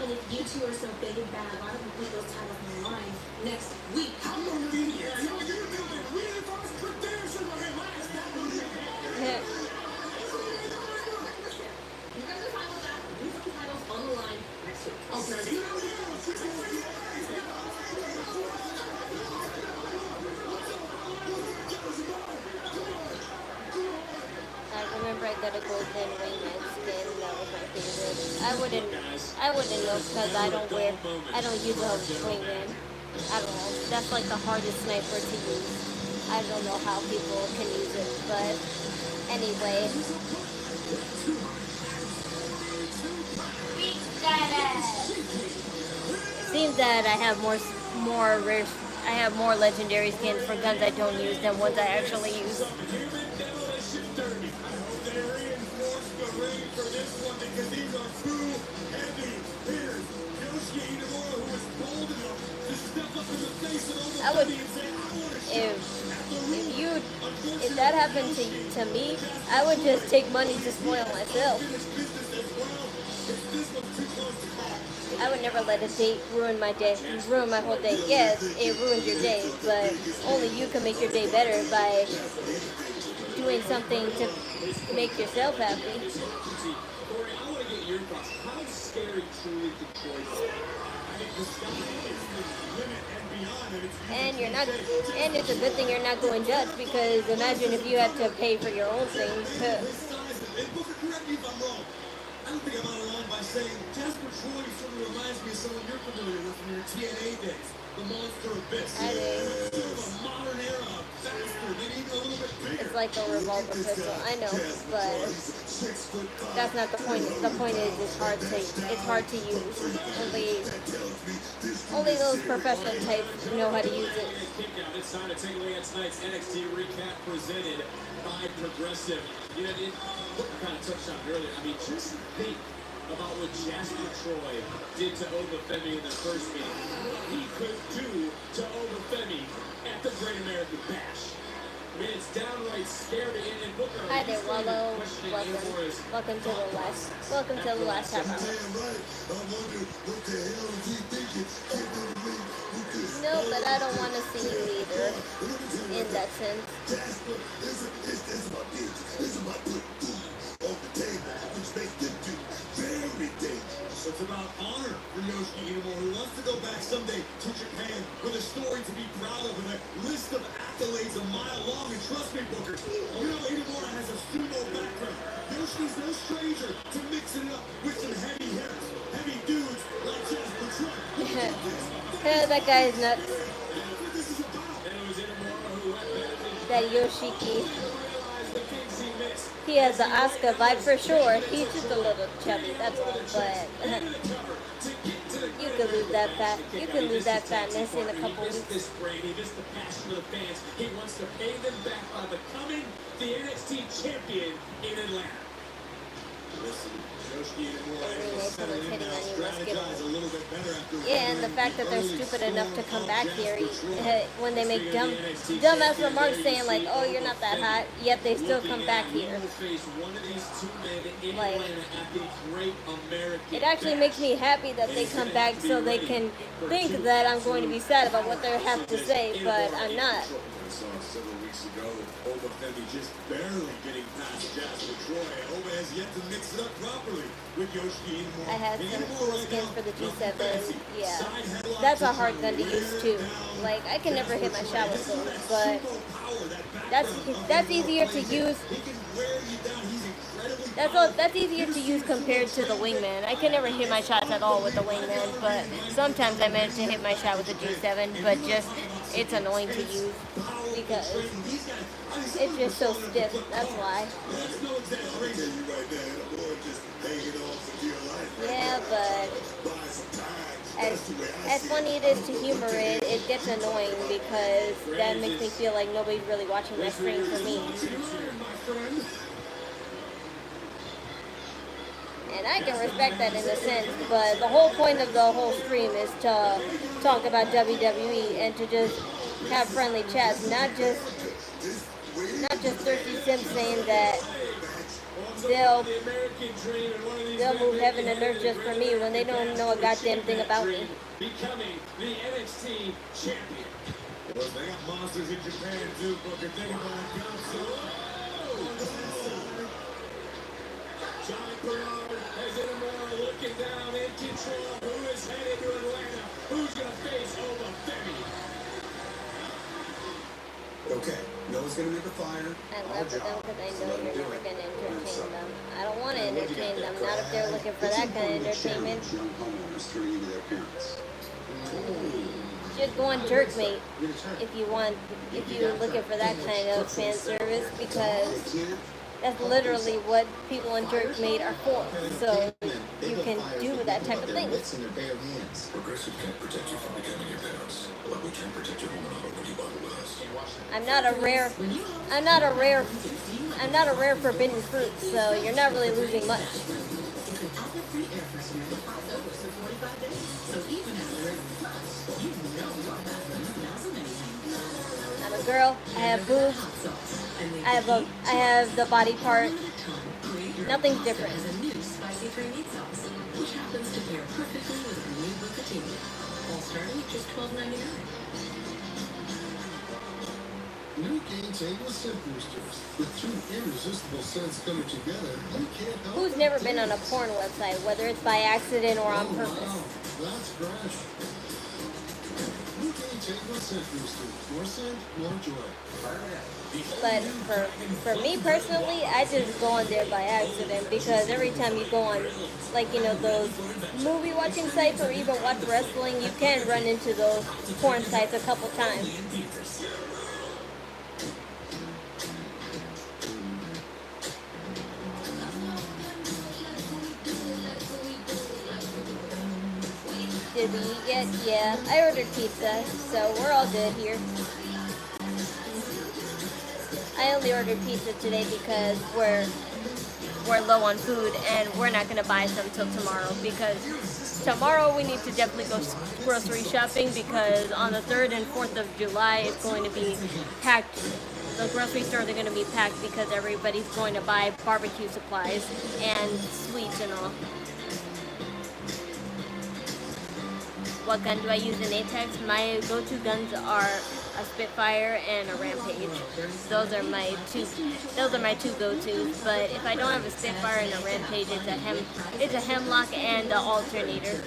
And if you two are so big and bad, why don't we put those titles on the line next week? How long are you here? You're building reinforced protection of your last battle. You guys are fine with that. We put the titles on the line next week. Okay. I remember I got a golden wingman skin. That was my favorite. I wouldn't know because I don't use a wingman. I don't know. That's like the hardest sniper to use. I don't know how people can use it, but anyway. It seems that I have more legendary skins for guns I don't use than ones I actually use. Because these are two heavy hitters. Yoshiki Inamura, who is bold enough to step up in the face of Oba Femi and say, I want to if that happened to me, I would just take money to spoil myself. I would never let a date ruin my whole day. Yes, it ruins your day, but only you can make your day better by doing something to make yourself happy. your thoughts. How scary truly can Troy be? I mean, the sky is the limit and beyond. And you're not, and it's a good thing you're not going Dutch, because imagine if you had to pay for your own things too. And Booker, correct me if I'm wrong. I don't think I'm out of line by saying Jasper Troy sort of reminds me of someone you're familiar with from your TNA days. The Monster Abyss. I do. Sort of a modern era, faster, maybe even a little bit bigger. It's like a revolver pistol. I know, but that's not the point. The point is it's hard to use. Only those professional types know how to use it. It's time to take away tonight's NXT recap presented by Progressive. You know, I kind of touched on it earlier. I mean, just think about what Jasper Troy did to Oba Femi in the first meeting. What he could do to Oba Femi at the Great American Bash. I mean, it's downright scary. And Booker, Hi there, Wallow. Welcome to the last. Welcome to the last half hour. No, but I don't want to see you either. In that sense. It's about honor for Yoshiki Inamura, who wants to go back someday to Japan with a story to be proud of and a list of accolades a mile long. And trust me, Booker, you know Inamura has a sumo background. Yoshiki's no stranger to mixing it up with some heavy hitters, heavy dudes like Jasper Troy. Yeah, that guy is nuts. That Yoshiki. He has the Asuka vibe for sure. He's just a little chubby, that's all. But you could lose that fat. You could lose that fatness in a couple weeks. This Brady, this the passion of the fans. He wants to pay them back by becoming the NXT champion in Atlanta. Listen, Yoshiki Inamura hitting on you, let's get strategize a little bit better after. Yeah, and the fact that they're stupid enough to come back here when they make dumbass remarks saying like, "Oh, you're not that hot," yet they still come back here. Like, it actually makes me happy that they come back so they can think that I'm going to be sad about what they have to say, but I'm not. I saw several weeks ago, Oba Femi just barely getting past Jasper Troy. Oba has yet to mix it up properly with Yoshiki Inamura. I had some cool skins for the G7. Yeah, that's a hard gun to use too. Like, I can never hit my shot with those, but that's easier to use. That's easier to use compared to the Wingman. I can never hit my shots at all with the Wingman, but sometimes I manage to hit my shot with the G7, but just it's annoying to use because it's just so stiff. That's why. Yeah, but as funny it is to humor it, it gets annoying because that makes me feel like nobody's really watching my stream for me. And I can respect that in a sense, but the whole point of the whole stream is to talk about WWE and to just have friendly chats, not just thirsty simps saying that they'll move heaven and earth just for me when they don't know a goddamn thing about me. Becoming the NXT champion. Well, they got monsters in Japan too, but if they Johnny Bernard has Inamura looking down in control. Who is headed to Atlanta? Who's going to face Oba Femi? Okay, Noah's going to make a fire. I love them because I know you're never going to entertain them. I don't want to entertain them, not if they're looking for that kind of entertainment. Young homeowners turning into their parents. Just go on Jerkmate if you're looking for that kind of fan service, because that's literally what people in Jerkmate are for. So you can do that type of thing. Progressive can't protect you from becoming your parents, but we can protect your home and auto when you bundle with us. I'm not a rare forbidden fruit, so you're not really losing much. I'm a girl, I have boobs, I have the body part. Nothing's different. Which happens to pair perfectly with our new bucatini. All starting at just $12.99. New Game Tangless Scent Boosters. With two irresistible scents coming together, you can't help Who's but never been on a taste. porn website, whether it's by accident or on Oh, purpose? wow. That's fresh. New Game Tangless Scent Boosters. More scent, more joy. But for me personally, I just go on there by accident because every time you go on, like, you know, those movie watching sites or even watch wrestling, you can run into those porn sites a couple times. Did we eat yet? Yeah, I ordered pizza, so we're all good here. I only ordered pizza today because we're low on food and we're not gonna buy some till tomorrow because tomorrow we need to definitely go grocery shopping because on the 3rd and 4th of July it's going to be packed. The grocery stores are going to be packed because everybody's going to buy barbecue supplies and sweets and all. What gun do I use in Apex? My go-to guns are a Spitfire and a Rampage. Those are my two go-tos. But if I don't have a Spitfire and a Rampage, it's a Hemlock and the alternator.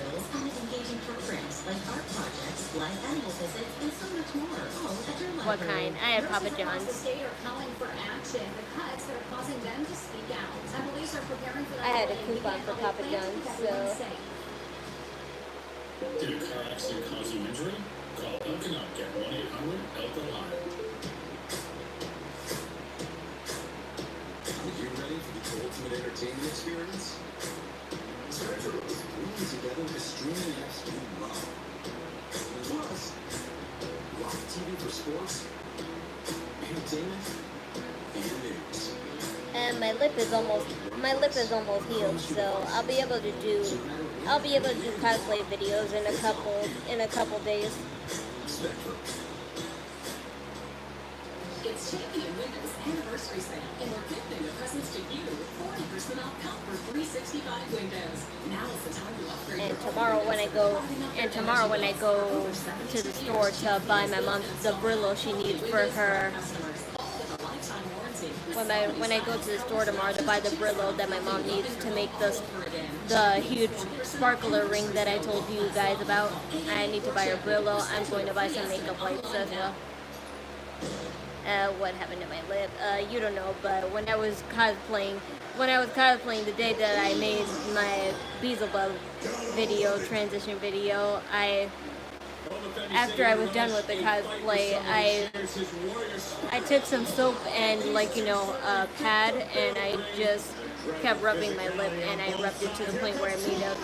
What kind? I had Papa John's. I had a coupon for Papa John's, so. Did a car accident cause you injury? Call Elkin Up. Get 1-800-ELK-OHIO. Are you ready for the ultimate entertainment experience? Treasures bringing together the streaming apps you love. Plus, live TV for sports, entertainment, and news. And my lip is almost healed, so I'll be able to do cosplay videos in a couple days. It's Champion Windows Anniversary Sale, and we're gifting the presents to you with 40% off comfort 365 windows. Now is the time to upgrade. And tomorrow when I go to the store to buy my mom the Brillo she needs for her. When I go to the store tomorrow to buy the Brillo that my mom needs to make the huge sparkler ring that I told you guys about, I need to buy her Brillo. I'm going to buy some makeup wipes as well. What happened to my lip? You don't know, but when I was cosplaying the day that I made my Beelzebub video, transition video, after I was done with the cosplay, I took some soap and a pad, and I just kept rubbing my lip, and I rubbed it to the point where it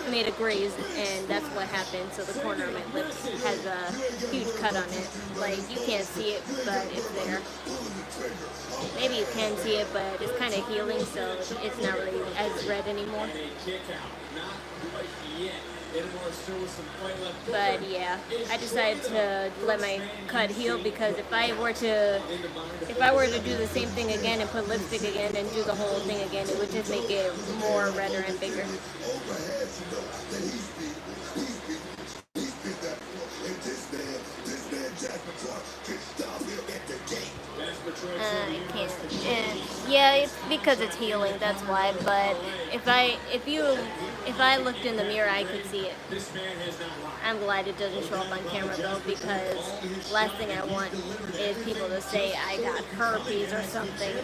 made a graze, and that's what happened. So the corner of my lip has a huge cut on it. Like, you can't see it, but it's there. Maybe you can see it, but it's kind of healing, so it's not really as red anymore. But yeah, I decided to let my cut heal because if I were to do the same thing again and put lipstick again and do the whole thing again, it would just make it more redder and bigger. I can't. And yeah, it's because it's healing. That's why. But if I looked in the mirror, I could see it. I'm glad it doesn't show up on camera though, because last thing I want is people to say I got herpes or something.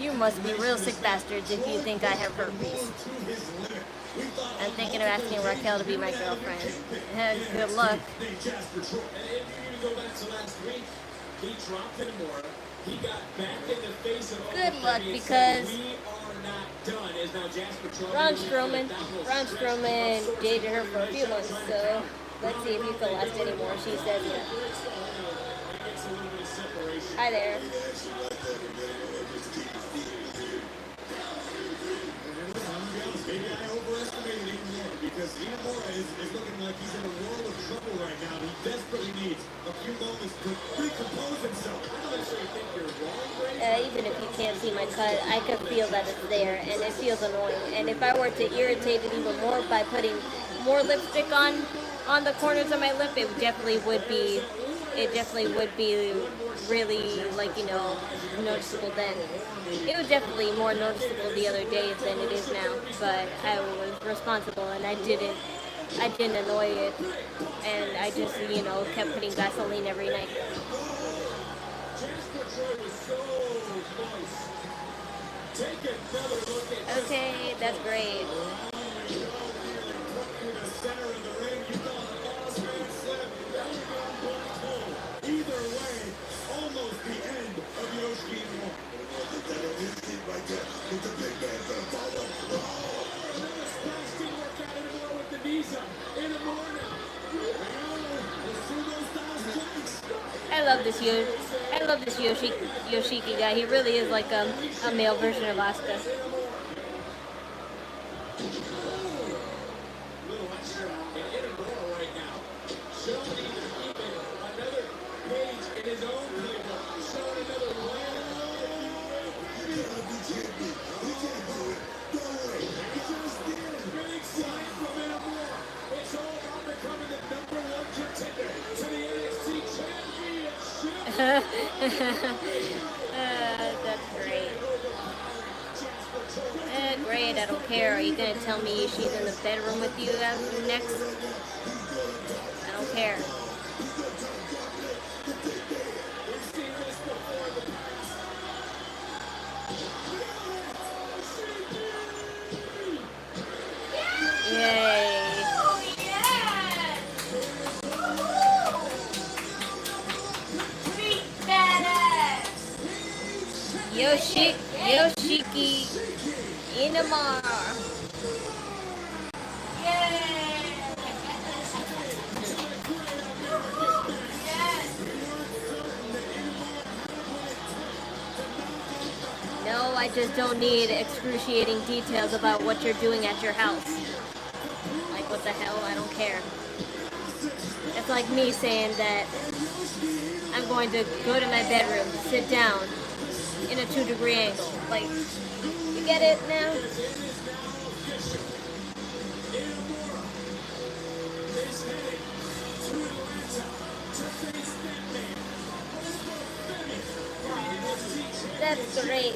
You must be real sick bastards if you think I have herpes. I'm thinking of asking Raquel to be my girlfriend. Good luck. Good luck, because Ron Strowman dated her for a few months, so let's see if you can last anymore. She says yeah. Hi there. Maybe I overestimated him more because Inamura is looking like he's in a world of trouble right now. He desperately needs a few moments to recompose himself. I don't necessarily think you're wrong, Brady. Even if you can't see my cut, I can feel that it's there, and it feels annoying. And if I were to irritate it even more by putting more lipstick on the corners of my lip, it definitely would be it definitely would be really, like, you know, noticeable then. It was definitely more noticeable the other day than it is now, but I was responsible and I didn't annoy it, and I just, you know, kept putting gasoline every night. Jasper Troy was so close. Take another look at this. Okay, that's great. In the center of the ring, you call it a boss man slip. That would go black hole. Either way, almost the end of Yoshiki Inamura. Right there with the big man for the follow. Another splash didn't work out anymore with the knees up. Inamura now. Let's see those styles strikes. I love this Yoshiki guy. He really is like a male version of Asuka. Little extra in Inamura right now. Showing even another page in his own playbook. Showing another land. You can't do it. No way. He just did. Big sign from Inamura. It's all about becoming the #1 contender to the NXT Championship. That's great. Great, I don't care. Are you gonna tell me she's in the bedroom with you next? I don't care. Yay. Yoshiki Inamura. No, I just don't need excruciating details about what you're doing at your house. Like, what the hell? I don't care. It's like me saying that I'm going to go to my bedroom, sit down in a 2-degree angle. Like, you get it now? That's great.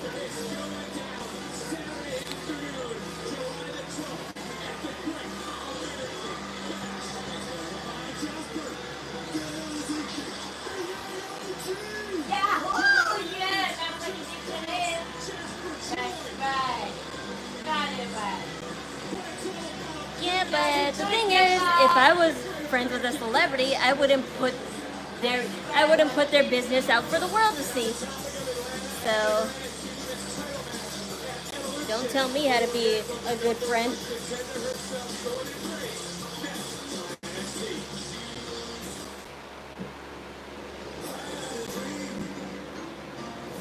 Yeah, but the thing is, if I was friends with a celebrity, I wouldn't put their business out for the world to see. So don't tell me how to be a good friend.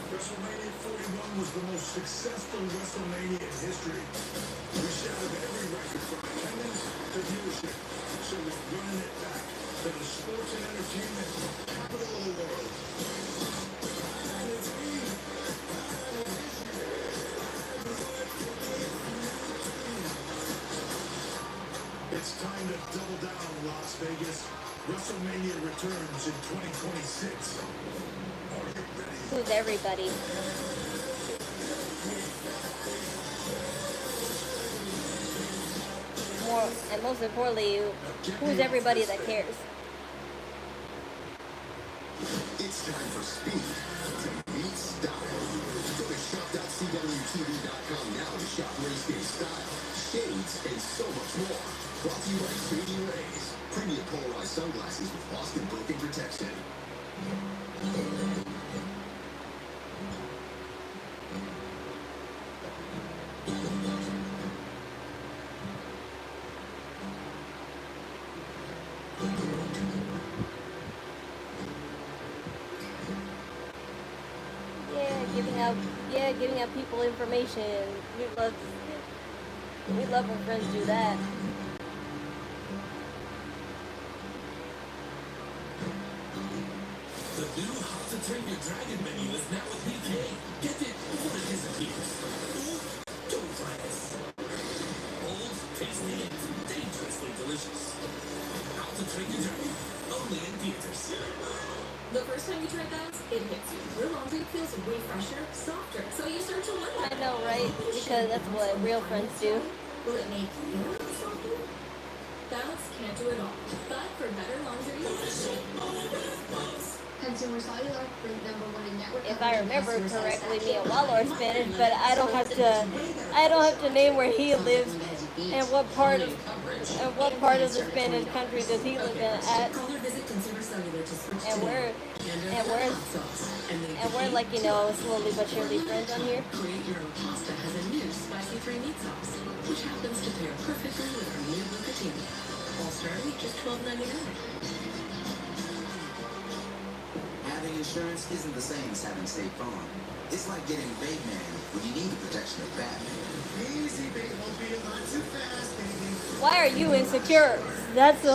WrestleMania 41 was the most successful WrestleMania in history. We shattered every record from attendance to viewership. So we're running it back to the sports and entertainment capital of the world. It's time to double down, Las Vegas. WrestleMania returns in 2026. Are you ready? Who's everybody? More, and most importantly, who's everybody that cares? It's time for speed to meet style. Go to shop.cwtv.com now to shop race day style, shades, and so much more. Brought to you by Shady Rays, premium polarized sunglasses with Boston broken protection. Giving out people information. We love when friends do that. The new How to Train Your Dragon menu is now with Pikay. Get it before it disappears. Don't try this. Bold, tasty, and dangerously delicious. How to Train Your Dragon. Only in theaters. The first time you try those, it hits you. Your laundry feels way fresher, softer. So you start to wonder. I know, right? Because that's what real friends do. Will it make your softer? Balance can't do it all. But for better laundry, Consumer Cellular, ranked #1 in network. If I remember correctly, me and Wallo are Spanish, but I don't have to name where he lives and what part of the Spanish country does he live in at. And we're like, you know, slowly but surely friends on here. Create Your Own Pasta has a new spicy 3-meat sauce, which happens to pair perfectly with our new bucatini. All starting at just $12.99. Having insurance isn't the same as having State Farm. It's like getting Bateman when you need the protection of Batman. Easy, baby, won't be not too fast, baby. Why are you insecure? That's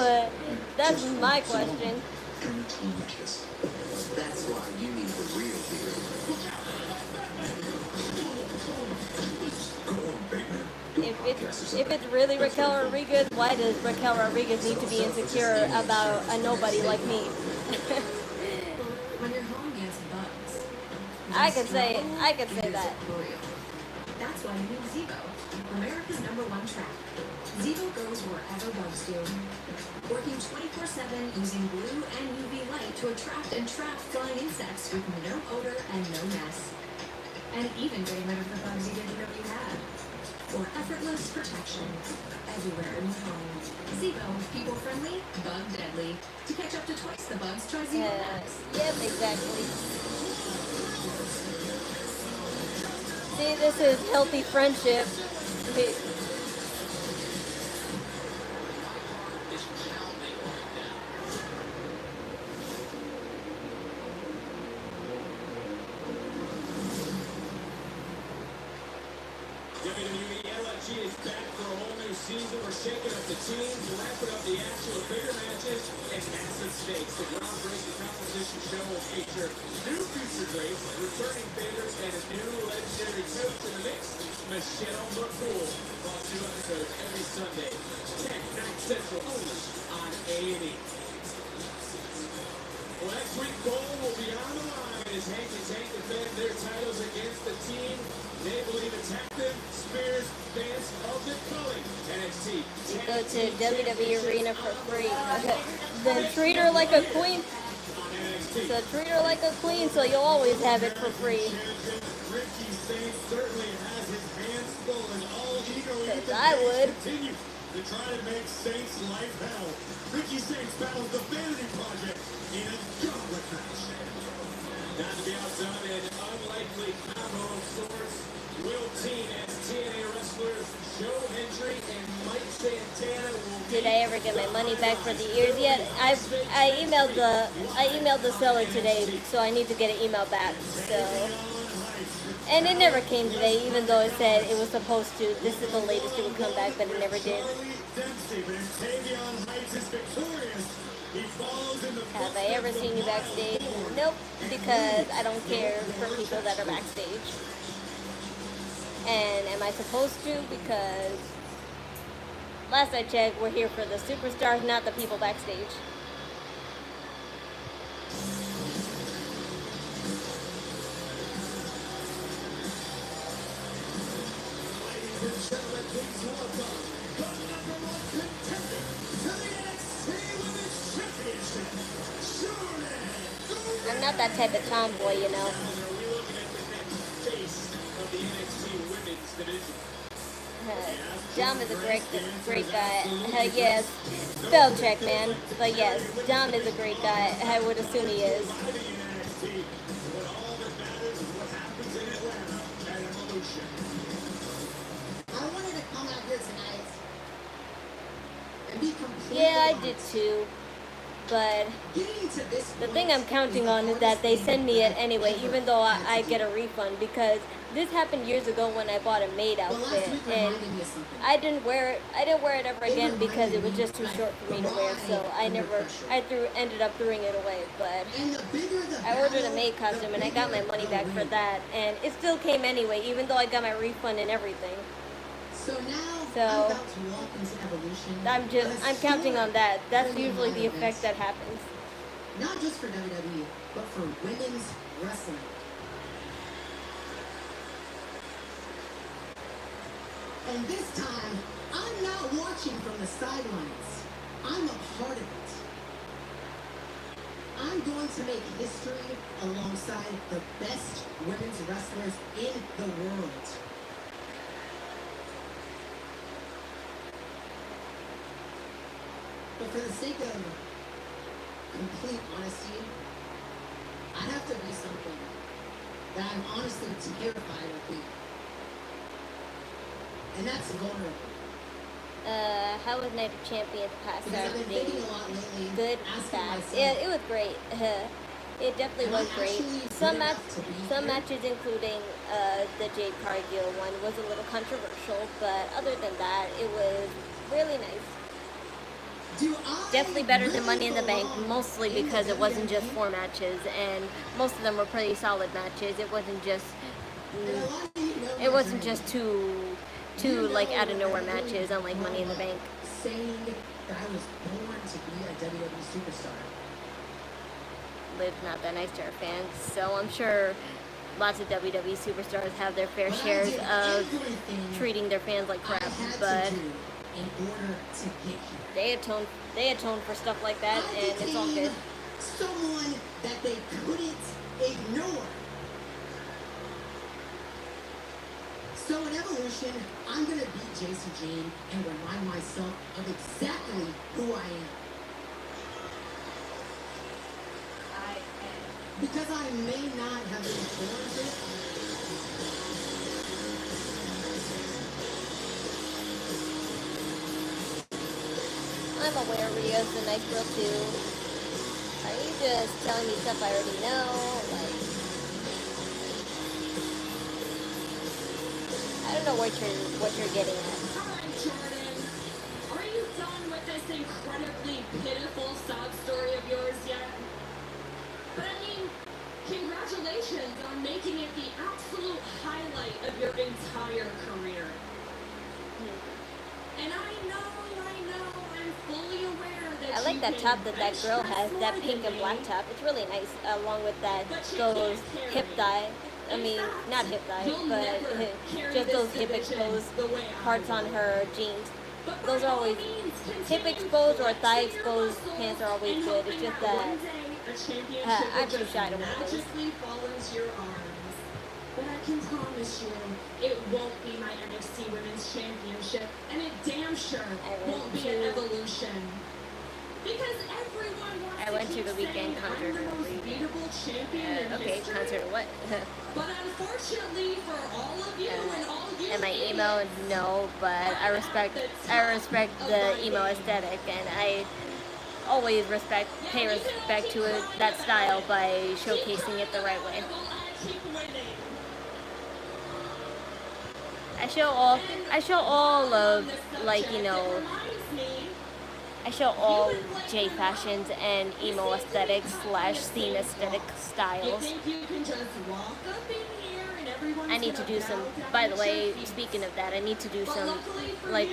my question. Contagious. That's why you need the real deal. If it's really Raquel Rodriguez, why does Raquel Rodriguez need to be insecure about a nobody like me? When your home gets bugs, I could say that. That's why you need Zevo, America's #1 track. Zevo goes wherever bugs do. Working 24/7 using blue and UV light to attract and trap flying insects with no odor and no mess. And even getting rid of the bugs you didn't know you had. For effortless protection everywhere in your home. Zevo, people friendly, bug deadly. To catch up to twice the bugs, try Zevo Max. Yep, exactly. See, this is healthy friendship. WWE LFG is back for a whole new season. We're shaking up the teams, wrapping up the action with bigger matches and massive stakes. The groundbreaking competition show will feature new future greats, returning favorites, and a new legendary coach in the mix, Michelle McCool. Watch new episodes every Sunday, 10, 9 Central, only on A&E. Well, next week, Cole will be on the line as Hank and Tank defend their titles against the team they believe attacked them. Spears, fans of the culling. NXT. You go to WWE Arena for free. Then treat her like a queen. So treat her like a queen, so you'll always have it for free. Ricky Sainz certainly has his hands full, and all ego Because I would. continue to try to make Saints life hell. Ricky Sainz battles the Vanity Project in a gauntlet match. Not to be outdone, an unlikely combo of sorts will team as TNA wrestlers Joe Hendry and Mike Santana will Did I ever get my money back for the ears yet? I emailed the seller today, so I need to get an email back. So, and it never came today, even though it said it was supposed to. This is the latest it would come back, but it never did. Have I ever seen you backstage? Nope, because I don't care for people that are backstage. And am I supposed to? Because last I checked, we're here for the superstars, not the people backstage. I'm not that type of tomboy, you know. Dom is a great guy. Yes, spell check, man. But yes, Dom is a great guy. I would assume he is. I wanted to come out here tonight and be completely Yeah, I did too. But the thing I'm counting on is that they send me it anyway, even though I get a refund, because this happened years ago when I bought a maid outfit, and I didn't wear it ever again because it was just too short for me to wear. So ended up throwing it away. But I ordered a maid costume and I got my money back for that, and it still came anyway, even though I got my refund and everything. So now So I'm about to walk into evolution. I'm counting on that. That's usually the effect that happens. Not just for WWE, but for women's wrestling. And this time, I'm not watching from the sidelines. I'm a part of it. I'm going to make history alongside the best women's wrestlers in the world. But for the sake of complete honesty, I have to be something that I'm honestly terrified of being. And that's vulnerable. How was Night of Champions past Because I've been Saturday? thinking a lot lately, Good, asking bad. myself, Yeah, it was great. It definitely was great. Some matches, including the Jade Cargill one, was a little controversial, but other than that, it was really nice. Definitely better than Money in the Bank, mostly because it wasn't just 4 matches, and most of them were pretty solid matches. It wasn't just two like out of nowhere matches, unlike Money in the Bank. saying that I was born to be a WWE superstar. Liv's not that nice to her fans, so I'm sure lots of WWE superstars have their fair shares of treating their fans like crap, but In order to get here. they atone for stuff like that, and it's all good. Someone that they couldn't ignore. So in Evolution, I'm gonna beat Jason Jane and remind myself of exactly who I am. Because I may not have been born for it. I'm aware Rio's a nice girl too. Are you just telling me stuff I already know? Like, I don't know what you're getting at. Alright, Jordan. Are you done with this incredibly pitiful sob story of yours yet? But I mean, congratulations on making it the absolute highlight of your entire career. And I know, I'm fully aware that I like that top that girl has, that pink and black top. It's really nice, along with those hip thigh. I mean, not hip thigh, but just those hip exposed parts on her jeans. Those are always, hip exposed or thigh exposed pants are always good. It's just that I'm too shy to wear those. magically fall into your arms. But I can promise you, it won't be my NXT Women's Championship, and it damn sure won't be an Evolution. Because everyone wants I went to to the keep weekend saying that concert. I'm the most beatable champion in Okay, history. concert what? But unfortunately for all of you and all you Am I emo? No, but I respect the emo aesthetic, and I always pay respect to that style by showcasing it the right way. I show all of, like, you know, I show all J fashions and emo aesthetics / scene aesthetic styles. I need to do some, by the way, speaking of that, I need to do some, like,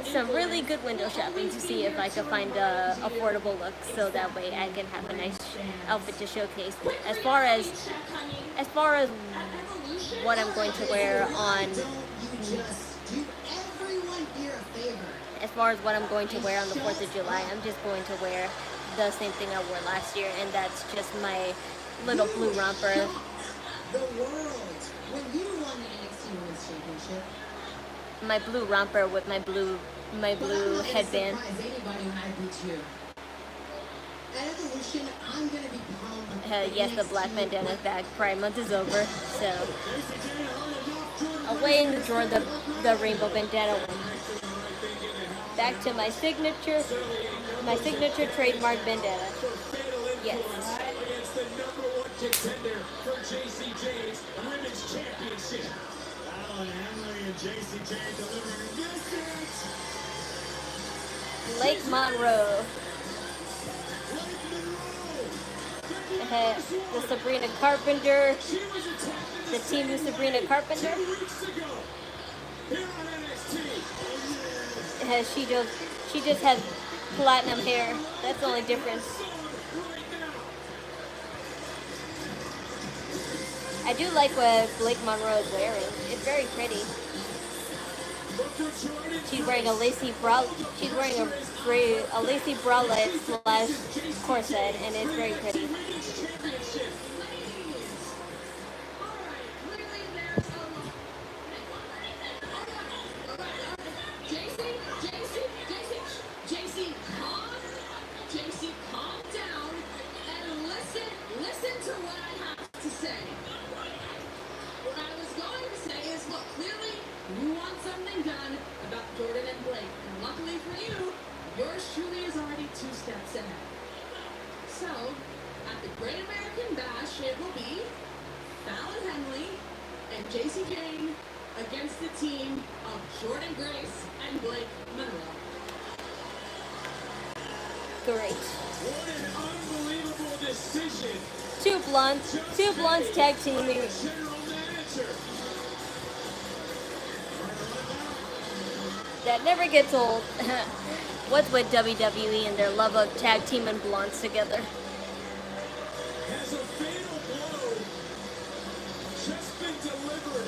some really good window shopping to see if I can find a affordable look, so that way I can have a nice outfit to showcase. As far as what I'm going to wear on, as far as what I'm going to wear on the 4th of July, I'm just going to wear the same thing I wore last year, and that's just my little blue romper. The world, when you won the NXT Women's Championship, my blue romper with my blue headband. At Evolution, I'm gonna become Yes, the black bandana's back. Pride Month is over, so away in the drawer the rainbow bandana went. Back to my signature trademark bandana. Yes. Against the #1 contender for JC Jane's Women's Championship. Alan Henry and JC Jane delivering distance. Lake Monroe. The Sabrina Carpenter. The team of Sabrina Carpenter. She just has platinum hair. That's the only difference. I do like what Blake Monroe is wearing. It's very pretty. She's wearing a lacy bra. She's wearing a lacy bralette slash corset, and it's very pretty. JC, calm down and listen to what I have to say. What I was going to say is, look, clearly you want something done about Jordan and Blake. And luckily for you, yours truly is already 2 steps ahead. So, at the Great American Bash, it will be Fallon Henley and JC Jane against the team of Jordan Grace and Blake Monroe. Great. What an unbelievable decision. Two blondes tag teaming. That never gets old. What's with WWE and their love of tag team and blondes together? Has a fatal blow just been delivered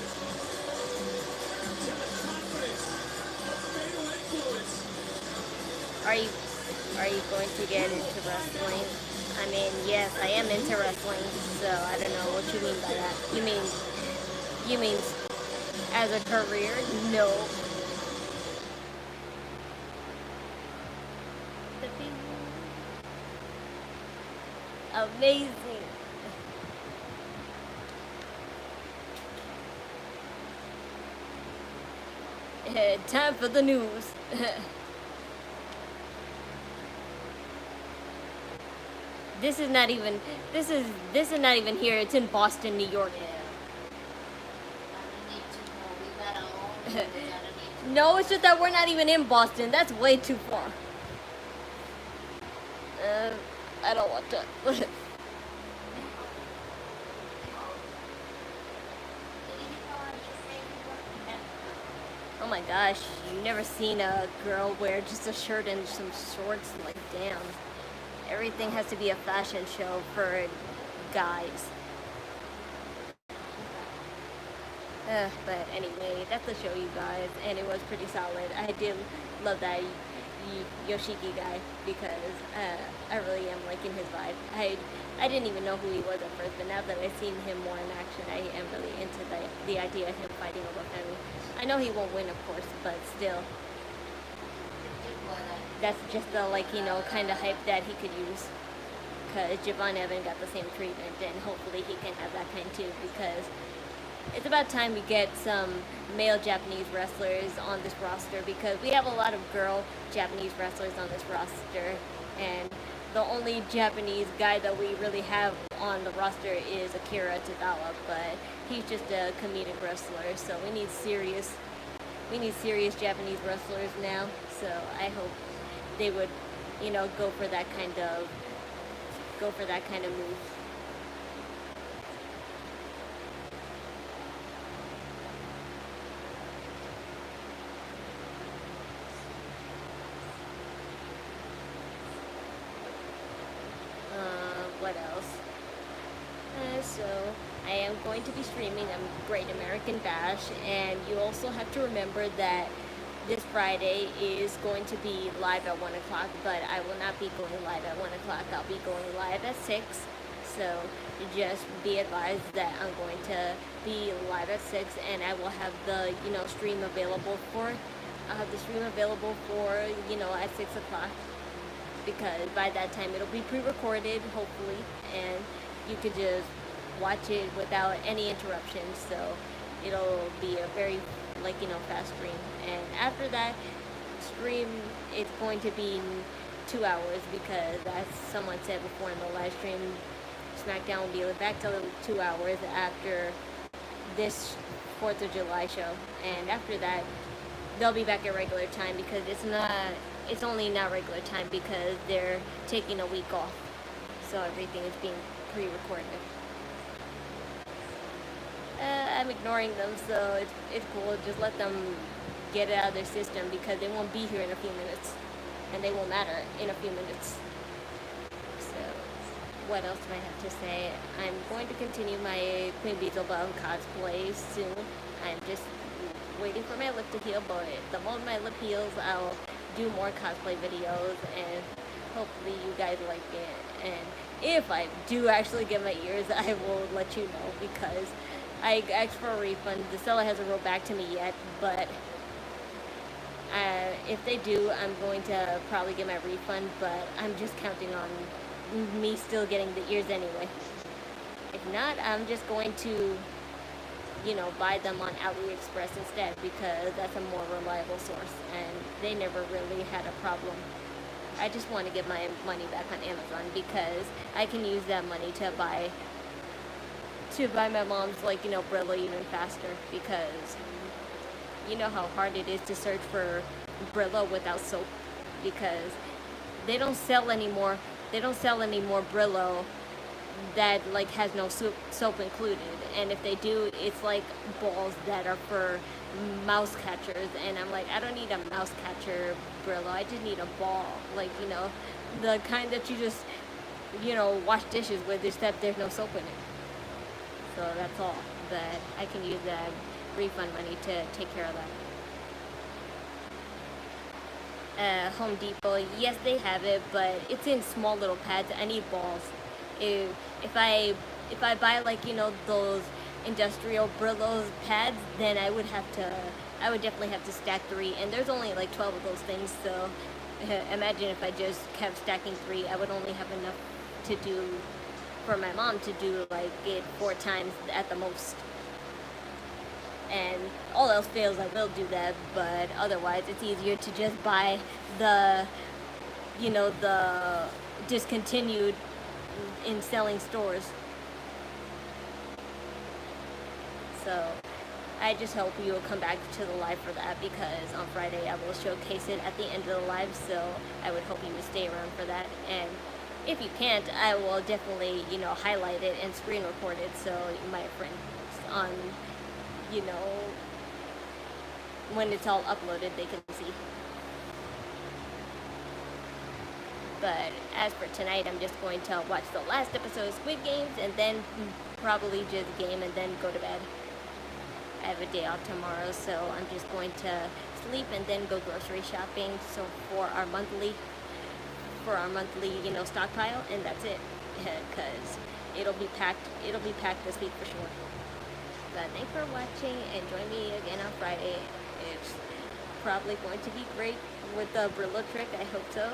to the confidence of fatal influence? Are you going to get into wrestling? I mean, yes, I am into wrestling, so I don't know what you mean by that. You mean as a career? No. Amazing. Time for the news. This is not even here. It's in Boston, New York. No, it's just that we're not even in Boston. That's way too far. I don't want to. Oh my gosh, you've never seen a girl wear just a shirt and some shorts? Like, damn. Everything has to be a fashion show for guys. But anyway, that's the show, you guys, and it was pretty solid. I did love that Yoshiki guy because I really am liking his vibe. I didn't even know who he was at first, but now that I've seen him more in action, I am really into the idea of him fighting Oba Femi. I know he won't win, of course, but still. That's just the, like, you know, kind of hype that he could use. Because Javon Evan got the same treatment, and hopefully he can have that kind too, because it's about time we get some male Japanese wrestlers on this roster, because we have a lot of girl Japanese wrestlers on this roster, and the only Japanese guy that we really have on the roster is Akira Tozawa, but he's just a comedic wrestler, so we need serious Japanese wrestlers now, so I hope they would, you know, go for that kind of move. What else? So I am going to be streaming a Great American Bash, and you also have to remember that this Friday is going to be live at 1 o'clock, but I will not be going live at 1 o'clock. I'll be going live at 6. So just be advised that I'm going to be live at 6, and I will have the, you know, stream available for, at 6 o'clock, because by that time it'll be pre-recorded, hopefully, and you could just watch it without any interruptions. So it'll be a very, like, you know, fast stream. And after that stream, it's going to be 2 hours, because as someone said before in the live stream, SmackDown will be back to 2 hours after this 4th of July show. And after that, they'll be back at regular time, because it's only not regular time because they're taking a week off. So everything is being pre-recorded. I'm ignoring them, so it's cool. Just let them get it out of their system, because they won't be here in a few minutes, and they will matter in a few minutes. So what else do I have to say? I'm going to continue my Queen Beelzebub cosplay soon. I'm just waiting for my lip to heal, but the moment my lip heals, I'll do more cosplay videos, and hopefully you guys like it. And if I do actually get my ears, I will let you know, because I asked for a refund. The seller hasn't wrote back to me yet, but if they do, I'm going to probably get my refund, but I'm just counting on me still getting the ears anyway. If not, I'm just going to, you know, buy them on AliExpress instead, because that's a more reliable source, and they never really had a problem. I just want to get my money back on Amazon, because I can use that money to buy my mom's, like, you know, Brillo even faster, because you know how hard it is to search for Brillo without soap, because they don't sell anymore. They don't sell any more Brillo that like has no soap included, and if they do, it's like balls that are for mouse catchers, and I'm like, I don't need a mouse catcher Brillo, I just need a ball, like, you know, the kind that you just, you know, wash dishes with, except there's no soap in it. So that's all. But I can use that refund money to take care of that. Home Depot, yes, they have it, but it's in small little pads. I need balls. If I buy, like, you know, those industrial Brillos pads, then I would definitely have to stack 3, and there's only like 12 of those things, so imagine if I just kept stacking 3, I would only have enough to do for my mom to do like it 4 times at the most. And all else fails, I will do that, but otherwise it's easier to just buy the, you know, the discontinued in selling stores. So I just hope you will come back to the live for that, because on Friday I will showcase it at the end of the live, so I would hope you would stay around for that. And if you can't, I will definitely, you know, highlight it and screen record it, so my friends on, you know, when it's all uploaded, they can see. But as for tonight, I'm just going to watch the last episode of Squid Games, and then probably just game and then go to bed. I have a day off tomorrow, so I'm just going to sleep and then go grocery shopping, so for our monthly, you know, stockpile, and that's it, because it'll be packed this week for sure. But thanks for watching, and join me again on Friday. It's probably going to be great with the Brillo trick, I hope so.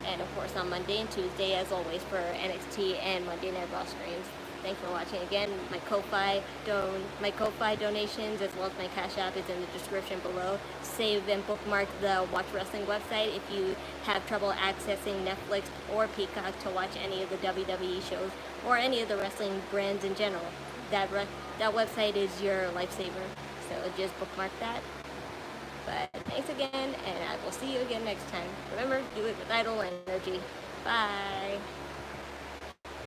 And of course on Monday and Tuesday, as always, for NXT and Monday Night Raw streams. Thanks for watching again. My Ko-Fi donations, as well as my Cashapp, is in the description below. Save and bookmark the Watch Wrestling website if you have trouble accessing Netflix or Peacock to watch any of the WWE shows or any of the wrestling brands in general. That website is your lifesaver, so just bookmark that. But thanks again, and I will see you again next time. Remember, do it with idle energy. Bye.